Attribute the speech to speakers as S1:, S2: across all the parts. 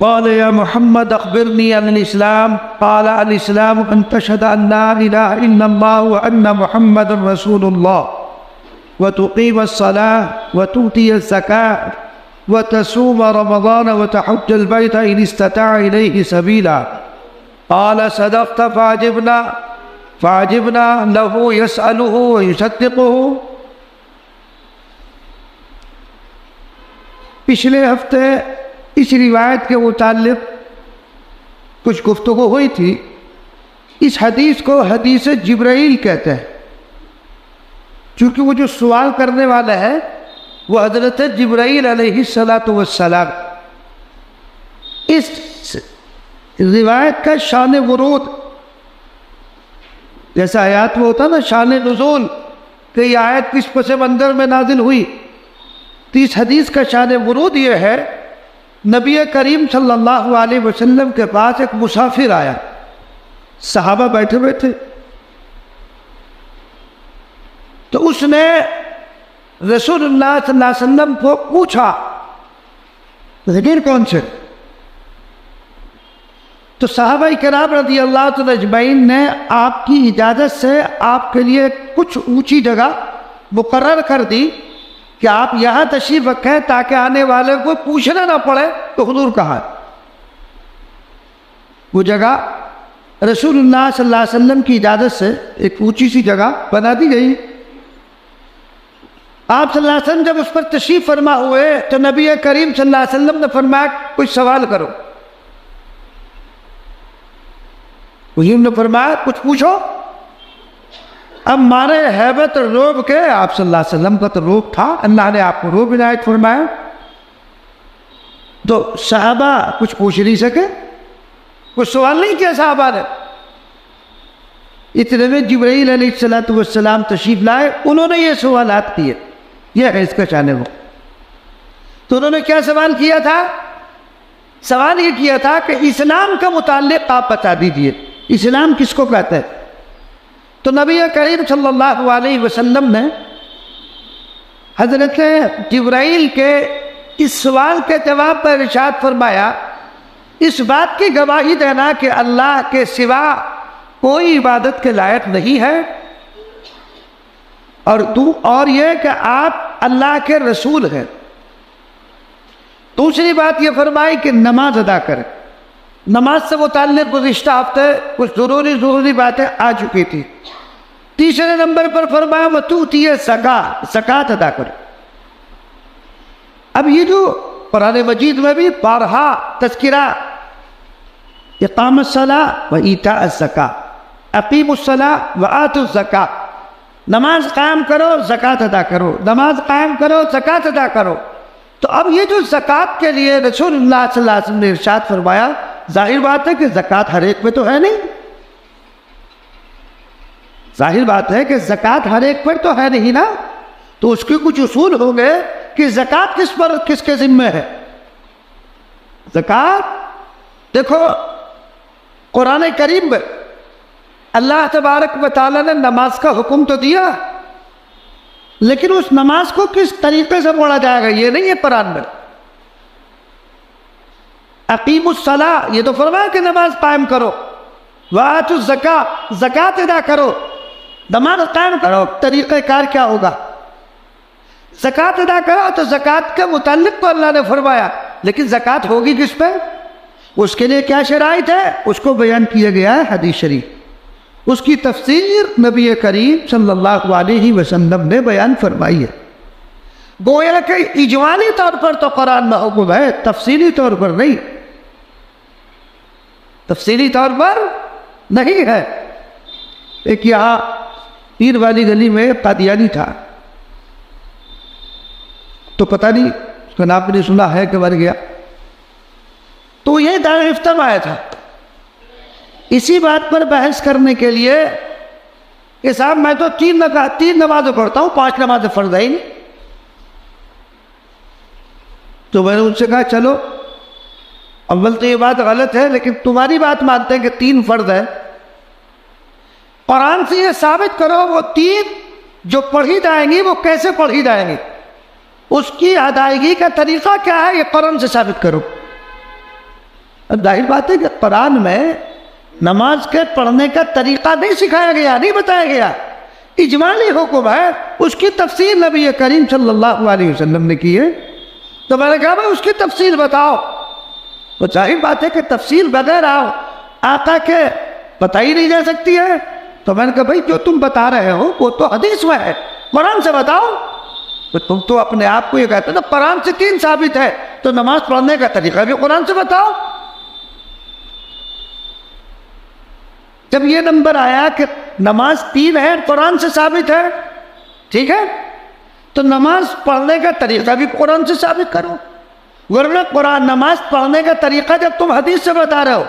S1: قال يا محمد أخبرني عن الإسلام. قال الإسلام أن تشهد أن لا إله إلا الله وأن محمد رسول الله وتقيم الصلاة وتؤتي الزكاة وتصوم رمضان وتحج البيت إن استطاع إليه سبيلا. قال صدقت فعجبنا له يسأله ويصدقه. پچھلے ہفتے اس روایت کے متعلق کچھ گفتگو ہوئی تھی. اس حدیث کو حدیث جبرائیل کہتے ہیں، چونکہ وہ جو سوال کرنے والا ہے وہ حضرت جبرائیل علیہ السلام. اس روایت کا شان ورود، جیسا آیات میں ہوتا نا شان نزول کہ یہ آیت کس پس منظر میں نازل ہوئی، تو اس حدیث کا شان ورود یہ ہے نبی کریم صلی اللہ علیہ وسلم کے پاس ایک مسافر آیا. صحابہ بیٹھے ہوئے تھے تو اس نے رسول اللہ صلی اللہ علیہ وسلم کو پوچھا ذکر کون سے؟ تو صحابہ کرام رضی اللہ تعالی اجمعین نے آپ کی اجازت سے آپ کے لیے کچھ اونچی جگہ مقرر کر دی کہ آپ یہاں تشریف رکھیں تاکہ آنے والے کو پوچھنا نہ پڑے تو حضور کہاں ہے. وہ جگہ رسول اللہ صلی اللہ علیہ وسلم کی اجازت سے ایک اونچی سی جگہ بنا دی گئی. آپ صلی اللہ علیہ وسلم جب اس پر تشریف فرما ہوئے تو نبی کریم صلی اللہ علیہ وسلم نے فرمایا کچھ سوال کرو. حضور نے فرمایا کچھ پوچھو. اب مارے ہیبت روب کے، آپ صلی اللہ علیہ وسلم کا تو روب تھا، اللہ نے آپ کو روب عنایت فرمایا، تو صحابہ کچھ پوچھ نہیں سکے، کچھ سوال نہیں کیا صحابہ نے. اتنے میں جبرائیل علیہ السلام تشریف لائے، انہوں نے یہ سوالات کیے. یہ ہے اس کا شان وہ. تو انہوں نے کیا سوال کیا تھا؟ سوال یہ کیا تھا کہ اسلام کا متعلق آپ بتا دیجئے، اسلام کس کو کہتے ہیں؟ تو نبی کریم صلی اللہ علیہ وسلم نے حضرت جبرائیل کے اس سوال کے جواب پر ارشاد فرمایا اس بات کی گواہی دینا کہ اللہ کے سوا کوئی عبادت کے لائق نہیں ہے، اور یہ کہ آپ اللہ کے رسول ہیں. دوسری بات یہ فرمائی کہ نماز ادا کریں. نماز سے متعلق گزشتہ ہفتے کچھ ضروری باتیں آ چکی تھی. تیسرے نمبر پر فرمایا وَتُؤْتِيَ الزَّكَاةَ، زکوٰۃ ادا کریں. اب یہ جو قرآن مجید میں بھی بارہا تذکرہ اقام الصلاۃ وایتاء الزکاۃ، اقیموا الصلاۃ وآتوا الزکاۃ، نماز قائم کرو زکوٰۃ ادا کرو، نماز قائم کرو زکوٰۃ ادا کرو. تو اب یہ جو زکوٰۃ کے لیے رسول اللہ صلی اللہ علیہ وسلم نے ارشاد فرمایا، ظاہر بات ہے کہ زکوٰۃ ہر ایک پہ تو ہے نہیں. ظاہر بات ہے کہ زکوٰۃ ہر ایک پر تو ہے نہیں نا، تو اس کے کچھ اصول ہوں گے کہ زکوٰۃ کس کے ذمہ ہے. زکوٰۃ دیکھو قرآن کریم میں اللہ تبارک و تعالیٰ نے نماز کا حکم تو دیا، لیکن اس نماز کو کس طریقے سے پڑھا جائے گا یہ نہیں ہے قرآن میں. اقیم الصلاۃ یہ تو فرمایا کہ نماز قائم کرو، وآتوا الزکاۃ زکوٰۃ ادا کرو. نماز قائم کرو طریقہ کار کیا ہوگا؟ زکوٰۃ ادا کرو. تو زکوٰۃ کے متعلق تو اللہ نے فرمایا، لیکن زکوٰۃ ہوگی کس پہ؟ اس کے لیے کیا شرائط ہے اس کو بیان کیا گیا ہے حدیث شریف. اس کی تفسیر نبی کریم صلی اللہ علیہ وسلم نے بیان فرمائی ہے. گویا کہ اجمالی طور پر تو قرآن میں حکم ہے، تفصیلی طور پر نہیں، تفصیلی طور پر نہیں ہے. ایک یہاں پیر والی گلی میں قادیانی تھا، تو پتہ نہیں اس کا نام بھی نہیں سنا ہے کہ مر گیا. تو یہ دارالفتہ میں آیا تھا اسی بات پر بحث کرنے کے لیے کہ صاحب میں تو تین نمازیں پڑھتا ہوں، 5 نمازیں فرض ہے ہی نہیں. تو میں نے ان سے کہا چلو اول تو یہ بات غلط ہے، لیکن تمہاری بات مانتے ہیں کہ 3 فرض ہے، قرآن سے یہ ثابت کرو وہ 3 جو پڑھی جائیں گی وہ کیسے پڑھی جائیں گی، اس کی ادائیگی کا طریقہ کیا ہے یہ قرآن سے ثابت کرو. اب ظاہر بات ہے کہ قرآن میں نماز کے پڑھنے کا طریقہ نہیں سکھایا گیا، نہیں بتایا گیا، اجمالی حکم ہے، اس کی تفصیل نبی کریم صلی اللہ علیہ وسلم نے کی ہے۔ تو میں نے کہا بھائی اس کی تفصیل بتاؤ، تو ظاہر بات ہے کہ تفصیل بغیر آقا کے بتائی نہیں جا سکتی ہے۔ تو میں نے کہا بھائی جو تم بتا رہے ہو وہ تو حدیث میں ہے، قرآن سے بتاؤ۔ تو تم تو اپنے آپ کو یہ کہتے ہو قرآن سے 3 ثابت ہے، تو نماز پڑھنے کا طریقہ بھی قرآن سے بتاؤ۔ جب یہ نمبر آیا کہ نماز 3 ہے، قرآن سے ثابت ہے، ٹھیک ہے، تو نماز پڑھنے کا طریقہ بھی قرآن سے ثابت کرو، ورنہ قرآن نماز پڑھنے کا طریقہ جب تم حدیث سے بتا رہے ہو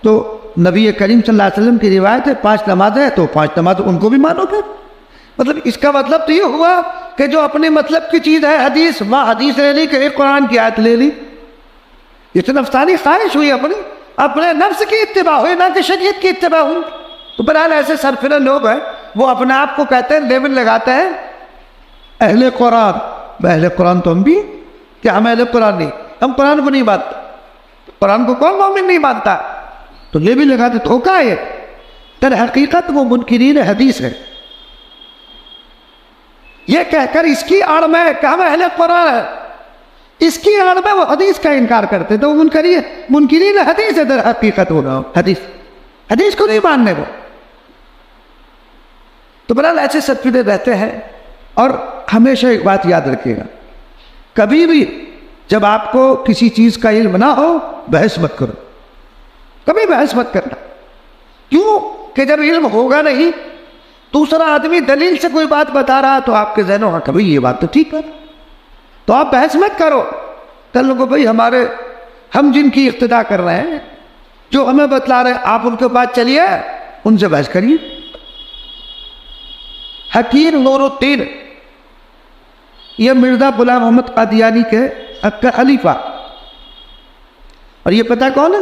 S1: تو نبی کریم صلی اللہ علیہ وسلم کی روایت ہے 5 نمازیں ہیں تو 5 نماز ان کو بھی مانو گے۔ مطلب اس کا مطلب تو یہ ہوا کہ جو اپنے مطلب کی چیز ہے حدیث، وہاں حدیث لے لی کہ ایک قرآن کی آیت لے لی، یہ تو نفسانی خواہش ہوئی، اپنے نفس کی اتباع ہوئی، نہ کہ شریعت کی اتباع ہوئی۔ تو بہرحال ایسے سرفرا لوگ ہیں، وہ اپنے آپ کو کہتے ہیں، لیبل لگاتے ہیں اہل قرآن۔ اہل قرآن تو ہم بھی، کہ ہم اہل قرآن نہیں، ہم قرآن کو نہیں مانتے۔ قرآن کو کون مومن نہیں مانتا؟ تو لیبل لگاتے، دھوکہ ہے۔ در حقیقت وہ منکرین حدیث ہے، یہ کہہ کر اس کی آڑ میں کہ ہم اہل قرآن ہے، اس کی آڑ میں وہ حدیث کا انکار کرتے، تو وہ منکرین حدیث ہے۔ در حقیقت ہوگا حدیث کو نہیں ماننے وہ۔ تو بہرحال ایسے سرفرے رہتے ہیں۔ اور ہمیشہ ایک بات یاد رکھیے گا، کبھی بھی جب آپ کو کسی چیز کا علم نہ ہو بحث مت کرو، کبھی بحث مت کرنا۔ کیوں کہ جب علم ہوگا نہیں، دوسرا آدمی دلیل سے کوئی بات بتا رہا تو آپ کے ذہنوں میں کبھی یہ بات تو ٹھیک ہے، تو آپ بحث مت کرو۔ کل لوگوں بھائی ہم جن کی اقتدا کر رہے ہیں، جو ہمیں بتلا رہے ہیں، آپ ان کے پاس چلیے، ان سے بحث کریے۔ حکیم نور الدین، یہ مرزا غلام محمد قادیانی کے خلیفہ، اور یہ پتہ کون ہے؟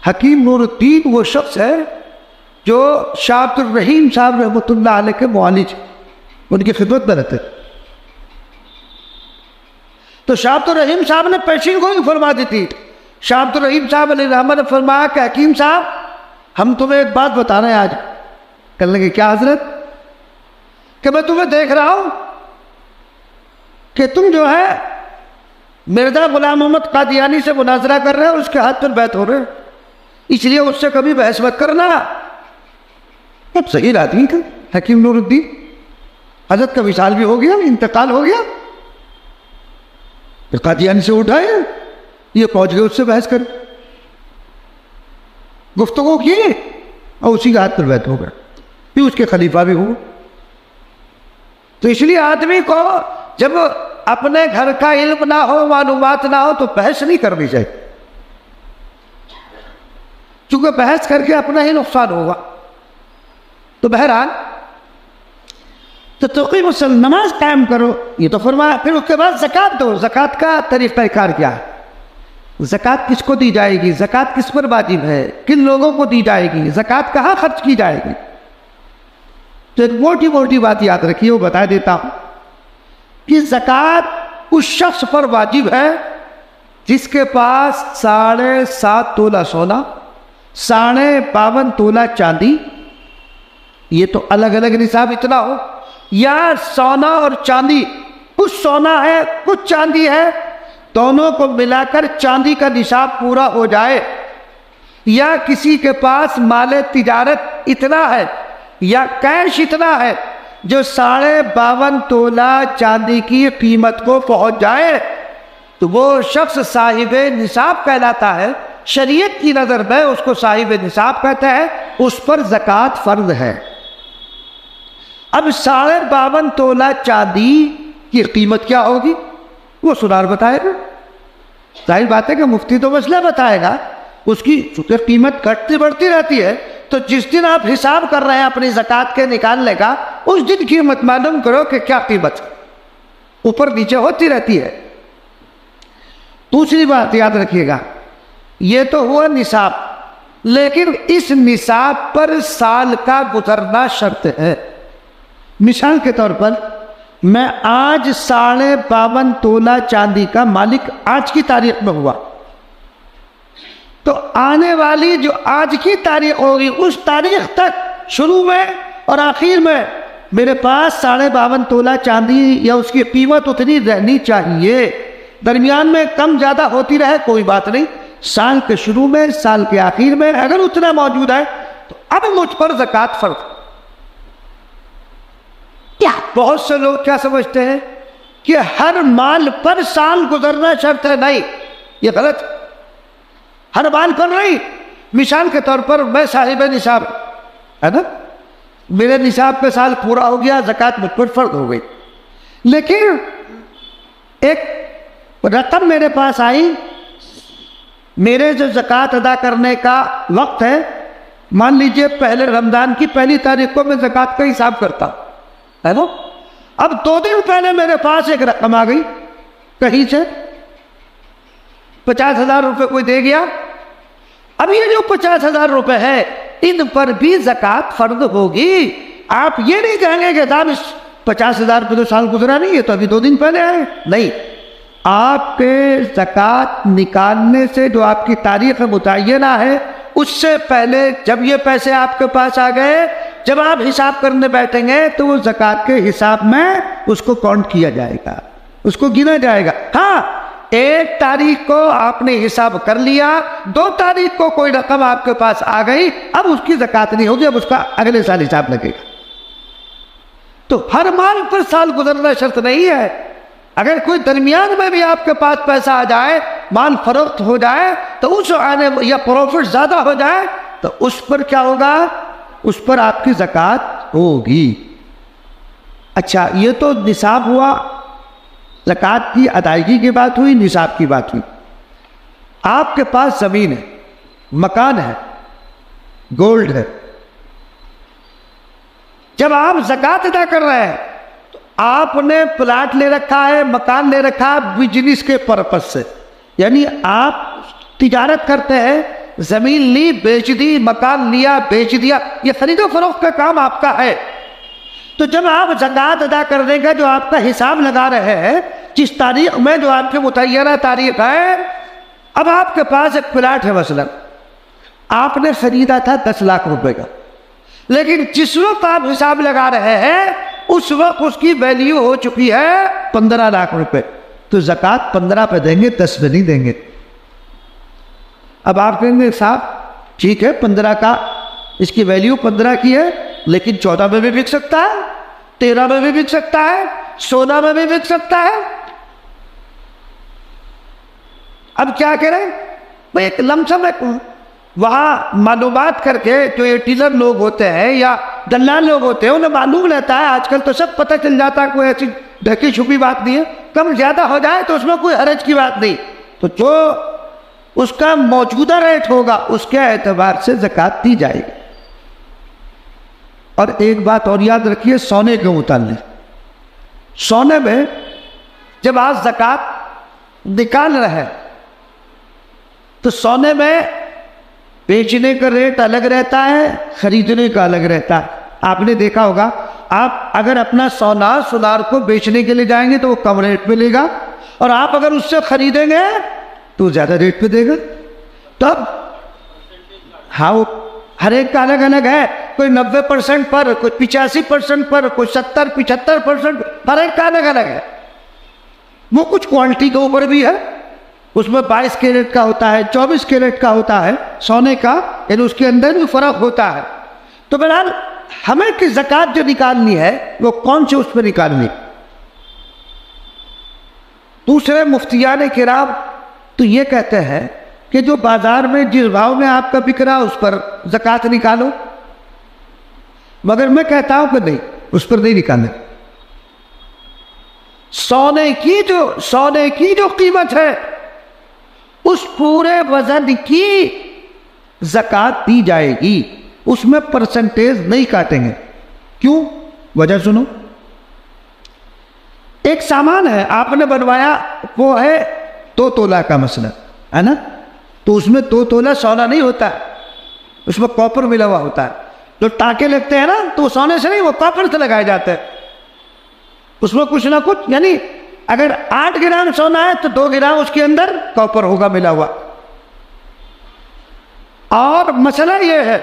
S1: حکیم نور الدین وہ شخص ہے جو شاہ عبد الرحیم صاحب رحمۃ اللہ علیہ کے معالج، ان کی خدمت میں رہتے۔ تو شاہ عبد الرحیم صاحب نے پیشین گوئی فرما دی تھی۔ شاہ عبد الرحیم صاحب علیہ رحمۃ نے فرمایا کہ حکیم صاحب ہم تمہیں ایک بات بتا رہے ہیں آج۔ کہنے لگے کیا حضرت؟ کہ میں تمہیں دیکھ رہا ہوں کہ تم جو ہے مرزا غلام محمد قادیانی سے مناظرہ کر رہے ہو، اس کے ہاتھ پر بیعت ہو رہے، اس لیے اس سے کبھی بحث مت کرنا۔ اب صحیح آدمی تھا حکیم نور الدین، حضرت کا وصال بھی ہو گیا، انتقال ہو گیا، پھر قادیانی سے اٹھائے، یہ پہنچ گئے اس سے بحث کر، گفتگو کی، اور اسی کے ہاتھ پر بیعت ہو گیا، پھر اس کے خلیفہ بھی ہو۔ تو اس لیے آدمی کو جب اپنے گھر کا علم نہ ہو، معلومات نہ ہو، تو بحث نہیں کرنی چاہیے، چونکہ بحث کر کے اپنا ہی نقصان ہوگا۔ تو بہرحال تو تقیم الصلاۃ، نماز قائم کرو، یہ تو فرمایا۔ پھر اس کے بعد زکوٰۃ دو۔ زکوٰۃ کا طریقہ کار کیا ہے؟ زکوٰۃ کس کو دی جائے گی؟ زکوٰۃ کس پر واجب ہے؟ کن لوگوں کو دی جائے گی؟ زکوٰۃ کہاں خرچ کی جائے گی؟ تو ایک موٹی موٹی بات یاد رکھیے، وہ بتا دیتا ہوں کہ زکوٰۃ اس شخص پر واجب ہے جس کے پاس 7.5 تولہ سونا، 52.5 تولہ چاندی، یہ تو الگ الگ نصاب اتنا ہو، یا سونا اور چاندی، کچھ سونا ہے کچھ چاندی ہے، دونوں کو ملا کر چاندی کا نصاب پورا ہو جائے، یا کسی کے پاس مال تجارت اتنا ہے یا کیش اتنا ہے جو 52.5 تولہ چاندی کی قیمت کو پہنچ جائے، تو وہ شخص صاحب نصاب کہلاتا ہے۔ شریعت کی نظر میں اس کو صاحب نصاب کہتا ہے، اس پر زکوٰۃ فرض ہے۔ اب 52.5 تولہ چاندی کی قیمت کیا ہوگی وہ سنار بتائے گا۔ ظاہر بات ہے کہ مفتی تو مسئلہ بتائے گا، اس کی چونکہ قیمت گھٹتی بڑھتی رہتی ہے، تو جس دن آپ حساب کر رہے ہیں اپنی زکوٰۃ کے نکالنے کا، اس دن قیمت معلوم کرو کہ کیا قیمت اوپر نیچے ہوتی رہتی ہے۔ دوسری بات یاد رکھیے گا، یہ تو ہوا نصاب، لیکن اس نصاب پر سال کا گزرنا شرط ہے۔ مثال کے طور پر میں آج 52.5 تولہ چاندی کا مالک آج کی تاریخ میں ہوا، آنے والی جو آج کی تاریخ ہوگی اس تاریخ تک شروع میں اور آخر میں میرے پاس 52.5 تولہ چاندی یا اس کی قیمت اتنی رہنی چاہیے. درمیان میں کم زیادہ ہوتی رہے کوئی بات نہیں، سال کے شروع میں سال کے آخر میں اگر اتنا موجود ہے تو اب مجھ پر زکوٰۃ فرض. کیا بہت سے لوگ کیا سمجھتے ہیں کہ ہر مال پر سال گزرنا شرط ہے. نہیں، یہ غلط. ہر مال پر نہیں. مثال کے طور پر میں صاحب نصاب ہے نا، میرے نصاب پہ سال پورا ہو گیا، زکوٰۃ مجھ پر فرض ہو گئی. لیکن ایک رقم میرے پاس آئی، میرے جو زکوٰۃ ادا کرنے کا وقت ہے، مان لیجئے پہلے رمضان کی پہلی تاریخ کو میں زکوٰۃ کا حساب کرتا ہے نا. اب 2 دن پہلے میرے پاس ایک رقم آ گئی کہیں سے، 50,000 روپے کوئی دے گیا. اب یہ جو 50,000 روپے ہے ان پر بھی زکوٰۃ فرض ہوگی. آپ یہ نہیں کہیں گے کہ صاحب اس 50,000 روپے تو سال گزرا نہیں ہے تو ابھی 2 دن پہلے آئے. نہیں، آپ کے زکوٰۃ نکالنے سے جو آپ کی تاریخ متعینہ ہے اس سے پہلے جب یہ پیسے آپ کے پاس آ گئے، جب آپ حساب کرنے بیٹھیں گے تو وہ زکوٰۃ کے حساب میں اس کو کاؤنٹ کیا جائے گا، اس کو گنا جائے گا. ہاں، 1 تاریخ کو آپ نے حساب کر لیا، 2 تاریخ کو کوئی رقم آپ کے پاس آ گئی، اب اس کی زکوٰۃ نہیں ہوگی، اب اس کا اگلے سال حساب لگے گا. تو ہر مال پر سال گزرنا شرط نہیں ہے. اگر کوئی درمیان میں بھی آپ کے پاس پیسہ آ جائے، مال فروخت ہو جائے تو اس آنے یا پروفٹ زیادہ ہو جائے تو اس پر کیا ہوگا؟ اس پر آپ کی زکوٰۃ ہوگی. اچھا، یہ تو نصاب ہوا، زکوٰۃ کی ادائیگی کی بات ہوئی، نصاب کی بات ہوئی. آپ کے پاس زمین ہے، مکان ہے، گولڈ ہے. جب آپ زکوٰۃ ادا کر رہے ہیں تو آپ نے پلاٹ لے رکھا ہے، مکان لے رکھا ہے بزنس کے پرپس سے، یعنی آپ تجارت کرتے ہیں، زمین لی بیچ دی، مکان لیا بیچ دیا، یہ خرید و فروخت کا کام آپ کا ہے. تو جب آپ زکوٰۃ ادا کرنے کا جو آپ کا حساب لگا رہے ہیں، جس تاریخ میں جو آپ کے متعینہ تاریخ ہے، اب آپ کے پاس ایک پلاٹ ہے، مثلا آپ نے خریدا تھا 10 لاکھ روپے کا، لیکن جس وقت آپ حساب لگا رہے ہیں اس وقت اس کی ویلیو ہو چکی ہے 15 لاکھ روپے. تو زکوٰۃ 15 پہ دیں گے، 10 پہ نہیں دیں گے. اب آپ کہیں گے صاحب ٹھیک ہے 15 کا اس کی ویلیو 15 کی ہے، لیکن 14 میں بھی بک سکتا ہے، 13 میں بھی بک سکتا ہے، 16 میں بھی بک سکتا ہے. اب کیا کریں؟ بھئی ایک لمسم ہے، وہاں معلومات کر کے جو یہ ڈیلر لوگ ہوتے ہیں یا دلال لوگ ہوتے ہیں انہیں معلوم رہتا ہے، آج کل تو سب پتہ چل جاتا ہے، کوئی ایسی ڈھکی چھپی بات نہیں ہے. کم زیادہ ہو جائے تو اس میں کوئی حرج کی بات نہیں. تو جو اس کا موجودہ ریٹ ہوگا اس کے اعتبار سے زکوٰۃ دی جائے گی. اور ایک بات اور یاد رکھیے سونے کے متعلق، سونے میں جب آپ زکوٰۃ نکال رہے ہیں تو سونے میں بیچنے کا ریٹ الگ رہتا ہے، خریدنے کا الگ رہتا ہے. آپ نے دیکھا ہوگا، آپ اگر اپنا سونار کو بیچنے کے لیے جائیں گے تو وہ کم ریٹ پہ لے گا، اور آپ اگر اس سے خریدیں گے تو زیادہ ریٹ پہ دے گا. تب ہاں وہ ہر ایک کا الگ الگ ہے، کوئی 90% پر، کوئی 85% پر، کوئی 70-75%، ہر ایک کا الگ الگ ہے. وہ کچھ کوالٹی کے اوپر بھی ہے، اس میں 22 کیرٹ کا ہوتا ہے، 24 کیرٹ کا ہوتا ہے سونے کا، یعنی اس کے اندر بھی فرق ہوتا ہے. تو بہرحال ہمیں کی زکوٰۃ جو نکالنی ہے وہ کون سے اس پہ نکالنی؟ دوسرے مفتیان کرام تو یہ کہتے ہیں کہ جو بازار میں جس بھاؤ میں آپ کا بک رہا اس پر زکوٰۃ نکالو، مگر میں کہتا ہوں کہ نہیں، اس پر نہیں نکالنے. سونے کی جو قیمت ہے اس پورے وزن کی زکوٰۃ دی جائے گی، اس میں پرسنٹیج نہیں کاٹیں گے. کیوں؟ وجہ سنو. ایک سامان ہے آپ نے بنوایا، وہ ہے 2 تولہ کا مسئلہ ہے نا، تو اس میں 2 تولہ سونا نہیں ہوتا ہے، اس میں کاپر ملا ہوا ہوتا ہے. جو ٹانکے لگتے ہیں نا تو سونے سے نہیں، وہ کاپر سے لگائے جاتے ہیں. اس میں کچھ نہ کچھ، یعنی اگر 8 گرام سونا ہے تو 2 گرام اس کے اندر کاپر ہوگا ملا ہوا. اور مسئلہ یہ ہے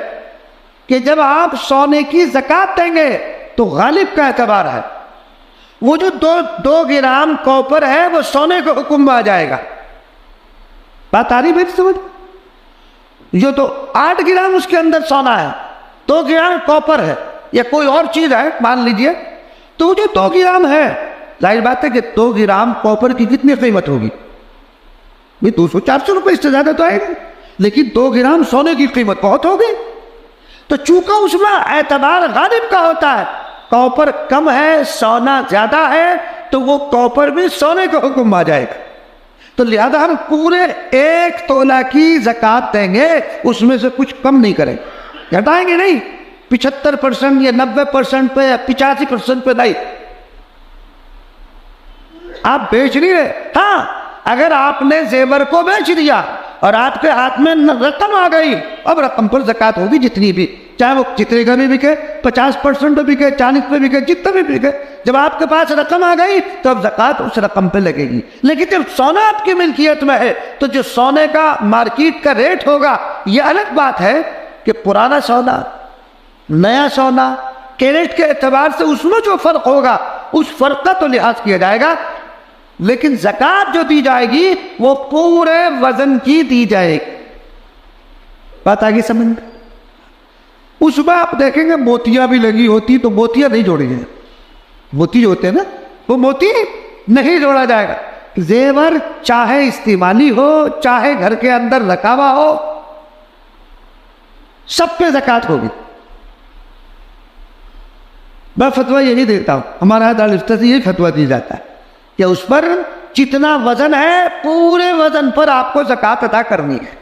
S1: کہ جب آپ سونے کی زکوٰۃ دیں گے تو غالب کا اعتبار ہے، وہ جو دو گرام کاپر ہے وہ سونے کے حکم میں آ جائے گا. بات آ رہی میری سمجھ؟ جو تو 8 گرام اس کے اندر سونا ہے، 2 گرام کاپر ہے یا کوئی اور چیز ہے مان لیجئے، تو وہ جو 2 گرام ہے، ظاہر بات ہے کہ 2 گرام کاپر کی کتنی قیمت ہوگی؟ 200-400 روپے، اس سے زیادہ تو آئے گا، لیکن 2 گرام سونے کی قیمت بہت ہوگی. تو چونکہ اس میں اعتبار غالب کا ہوتا ہے، کاپر کم ہے سونا زیادہ ہے، تو وہ کاپر بھی سونے کے حکم میں آ جائے گا. تو لہذا ہم پورے 1 تولہ کی زکوٰۃ دیں گے، اس میں سے کچھ کم نہیں کریں گے، گھٹائیں گے نہیں، 75% یا 90% پہ یا 85% پہ نہیں. آپ بیچ نہیں رہے. ہاں اگر آپ نے زیور کو بیچ دیا اور آپ کے ہاتھ میں رقم آ گئی، اب رقم پر زکوٰۃ ہوگی جتنی بھی، چاہے وہ جتنے کا بھی بکے، 50% پہ بکے، 40 پہ بکے، جتنا بھی بکے، جب آپ کے پاس رقم آ گئی تو اب زکوٰۃ اس رقم پہ لگے گی. لیکن جب سونا آپ کی ملکیت میں ہے تو جو سونے کا مارکیٹ کا ریٹ ہوگا، یہ الگ بات ہے کہ پرانا سونا، نیا سونا، کیرٹ کے اعتبار سے اس میں جو فرق ہوگا اس فرق کا تو لحاظ کیا جائے گا. لیکن زکوٰۃ جو دی جائے گی وہ پورے وزن کی دی جائے گی. بات آگے سمجھ میں؟ اس میں آپ دیکھیں گے موتیاں بھی لگی ہوتی، تو موتیاں نہیں جوڑی جائیں، موتی جو ہوتے ہیں نا وہ موتی نہیں جوڑا جائے گا. زیور چاہے استعمالی ہو چاہے گھر کے اندر رکھا ہوا ہو، سب پہ زکوٰۃ ہوگی. میں فتویٰ یہی دیتا ہوں، ہمارا دارالفتہ سے یہ فتویٰ دی جاتا ہے کہ اس پر جتنا وزن ہے پورے وزن پر آپ کو زکوٰۃ ادا کرنی ہے.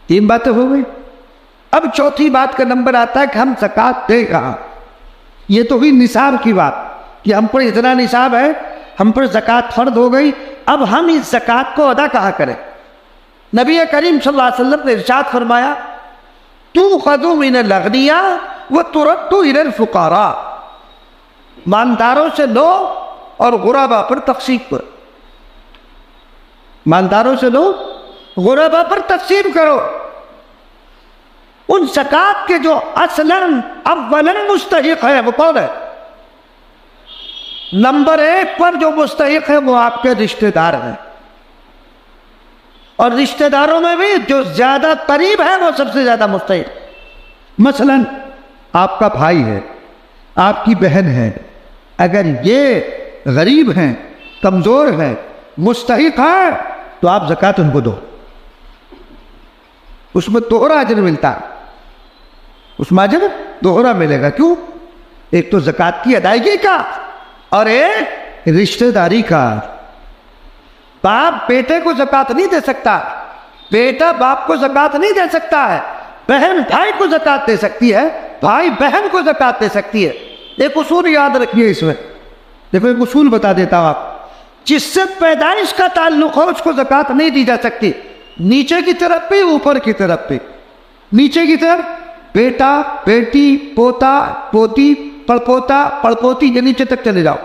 S1: 3 باتیں ہو گئی. اب چوتھی بات کا نمبر آتا ہے کہ ہم زکوٰۃ دیں کہاں. یہ تو ہوئی نصاب کی بات کہ ہم پر اتنا نصاب ہے، ہم پر زکوٰۃ فرض ہو گئی. اب ہم اس زکوٰۃ کو ادا کہاں کریں؟ نبی کریم صلی اللہ علیہ وسلم نے ارشاد فرمایا، تؤخذ من الاغنیاء وترد الى الفقراء، مالداروں سے لو اور غربا پر تقسیم کرو. مالداروں سے لو، غربا پر تقسیم کرو. ان زکوٰۃ کے جو اصلاً اولاً مستحق ہے وہ کون ہے؟ نمبر 1 پر جو مستحق ہے وہ آپ کے رشتہ دار ہیں، اور رشتہ داروں میں بھی جو زیادہ قریب ہے وہ سب سے زیادہ مستحق. مثلاً آپ کا بھائی ہے، آپ کی بہن ہے، اگر یہ غریب ہیں، کمزور ہیں، مستحق ہیں، تو آپ زکوٰۃ ان کو دو. اس میں دوہرا اجر ملتا ہے، اس میں اجر دوہرا ملے گا. کیوں؟ ایک تو زکوٰۃ کی ادائیگی کا اور ایک رشتہ داری کا. باپ بیٹے کو زکوٰۃ نہیں دے سکتا، بیٹا باپ کو زکوٰۃ نہیں دے سکتا ہے، بہن بھائی کو زکوٰۃ دے سکتی ہے، بھائی بہن کو زکوٰۃ دے سکتی ہے. ایک اصول یاد رکھیے اس میں، دیکھو ایک اصول بتا دیتا ہوں آپ. جس سے پیدائش کا تعلق ہو اس کو زکوٰۃ نہیں دی جا سکتی، نیچے کی طرف بھی اوپر کی طرف بھی. نیچے کی طرف بیٹا، بیٹی، پوتا، پوتی، پڑپوتا، پڑپوتی، یہ نیچے تک چلے جاؤ.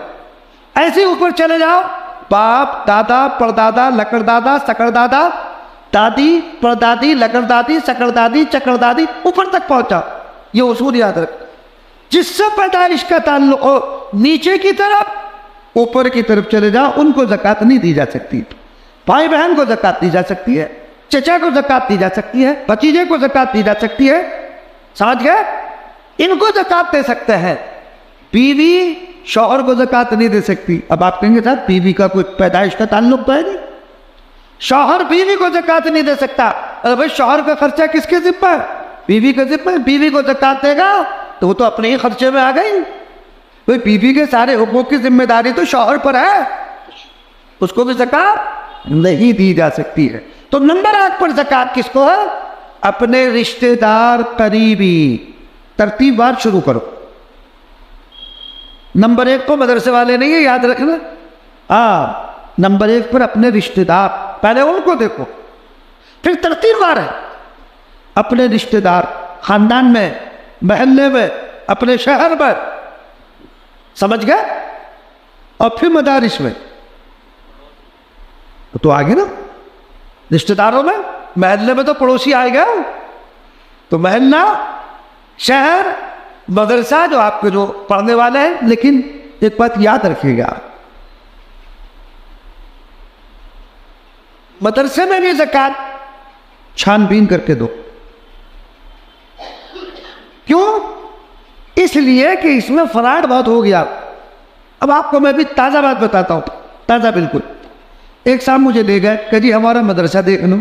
S1: ایسے اوپر چلے جاؤ، باپ، دادا، پردادا، لکڑ دادا، سکڑ دادا، دادی، پردادی، لکڑ دادی، سکڑ دادی، چکڑ دادی، اوپر تک پہنچا. یہ اصول یاد رکھ. جس سے پیدائش کا تعلق ہو نیچے کی طرف، اوپر کی طرف چلے جاؤ، ان کو زکوٰۃ نہیں دی جا سکتی. بھائی بہن کو زکوٰۃ دی جا سکتی ہے، چچا کو زکوٰۃ دی جا سکتی ہے، بھتیجے کو زکوٰۃ دی جا سکتی ہے. سمجھ گئے؟ ان کو زکوٰۃ دے سکتے ہیں. بیوی شوہر کو زکوٰۃ نہیں دے سکتی. اب آپ کہیں گے صاحب بیوی کا کوئی پیدائش کا تعلق تو ہے نہیں، شوہر بیوی کو زکوٰۃ نہیں دے سکتا. ارے بھائی شوہر کا خرچہ کس کے ذمہ ہے؟ بیوی کا ذمہ ہے. بیوی کو زکوٰۃ دے گا تو وہ تو اپنے ہی خرچے میں آ گئی. بھائی بیوی کے سارے حقوق کی ذمہ داری تو شوہر پر ہے، اس کو بھی زکوٰۃ نہیں دی جا سکتی ہے. تو نمبر 1 پر زکوٰۃ کس کو ہے؟ اپنے رشتہ دار قریبی. ترتیب وار شروع کرو. نمبر 1 کو مدرسے والے نہیں ہے، یاد رکھنا. نمبر 1 پر اپنے رشتہ دار، پہلے ان کو دیکھو. پھر ترتیب وار ہے، اپنے رشتہ دار خاندان میں، محلے میں، اپنے شہر میں. سمجھ گئے؟ اور پھر مدارس میں. تو آگے نا رشتہ داروں میں، محلے میں تو پڑوسی آئے گا. تو محلہ، شہر، مدرسہ جو آپ کے جو پڑھنے والے ہیں. لیکن ایک بات یاد رکھیے گا، مدرسے میں بھی زکوٰۃ چھان بین کر کے دو. کیوں؟ اس لیے کہ اس میں فراڈ بہت ہو گیا. اب آپ کو میں بھی تازہ بات بتاتا ہوں، تازہ بالکل. ایک صاحب مجھے لے گئے کہ جی ہمارا مدرسہ دیکھ لو.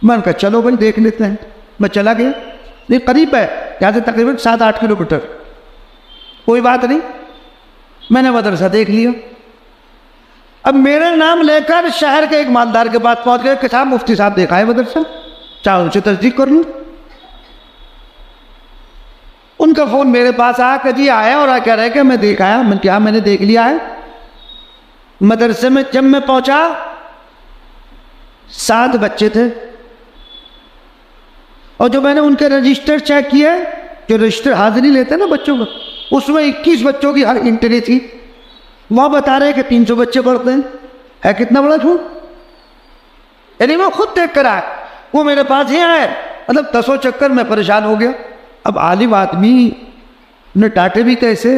S1: میں نے کہا چلو بھائی دیکھ لیتے ہیں. میں چلا گیا. یہ قریب ہے یہاں سے تقریباً 7-8 کلومیٹر. کوئی بات نہیں، میں نے مدرسہ دیکھ لیا. اب میرے نام لے کر شہر کے ایک مالدار کے پاس پہنچ گئے کہ صاحب مفتی صاحب دیکھا ہے مدرسہ، چاہے ان سے تصدیق کر لوں. ان کا فون میرے پاس آیا کہ جی آیا اور کہہ رہے کہ میں دیکھ آیا. میں کیا میں نے دیکھ لیا ہے. مدرسے میں جب میں پہنچا 7 بچے تھے، اور جو میں نے ان کے رجسٹر چیک کیے، جو رجسٹر حاضری لیتے ہیں نا بچوں کا، اس میں 21 بچوں کی ہر انٹری تھی. وہاں بتا رہے کہ 300 بچے پڑھتے ہیں. ہے کتنا بڑا جھوٹ. یعنی میں خود دیکھ کر آیا، وہ میرے پاس ہی آئے. مطلب 10 چکر میں پریشان ہو گیا. اب عالم آدمی نے ڈانٹے بھی کیسے،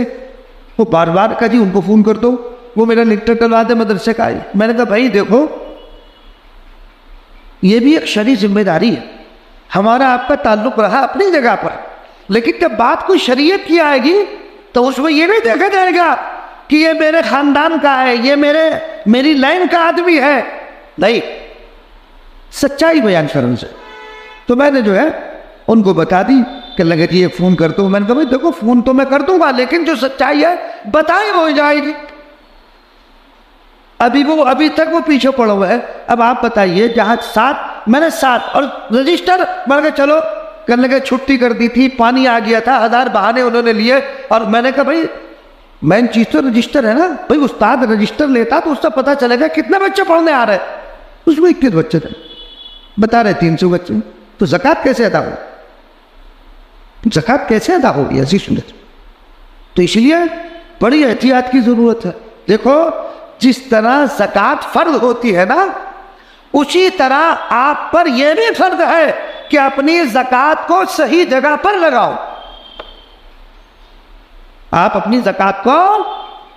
S1: وہ بار بار کہا جی ان کو فون کر دو، وہ میرا لنک ڈلوا دے مدرسے کا. میں نے کہا بھائی دیکھو، یہ بھی ایک شرعی ذمہ داری ہے. ہمارا آپ کا تعلق رہا اپنی جگہ پر، لیکن جب بات کوئی شریعت کی آئے گی تو اس میں یہ نہیں دیکھا جائے گا کہ یہ میرے خاندان کا ہے، یہ میری لائن کا آدمی ہے. نہیں، سچائی بیان کرنے سے. تو میں نے جو ہے ان کو بتا دی کہ لگے جی ایک فون کرتا ہوں. میں نے کہا بھائی دیکھو فون تو میں کر دوں گا، لیکن جو سچائی ہے بتائی ہو جائے گی. ابھی تک وہ پیچھے پڑا ہوا ہے. اب آپ بتائیے، جہاں 7 میں نے 7 اور رجسٹر بڑھ کے چلو کرنے کے چھٹی کر دی تھی، پانی آ گیا تھا، 1000 بہانے انہوں نے لیے. اور میں نے کہا بھائی مین چیز تو رجسٹر ہے نا. بھائی استاد رجسٹر لیتا تو اس سے پتہ چلے گا کتنے بچے پڑھنے آ رہے. اس میں 21 بچے تھے، بتا رہے 300 بچے. تو زکوٰۃ کیسے ادا ہو؟ زکوٰۃ کیسے ادا ہوگی ایسی صورت؟ تو اس لیے بڑی احتیاط کی ضرورت ہے. دیکھو جس طرح زکوٰۃ فرض ہوتی ہے نا، اسی طرح آپ پر یہ بھی فرض ہے کہ اپنی زکوٰۃ کو صحیح جگہ پر لگاؤ. آپ اپنی زکوٰۃ کو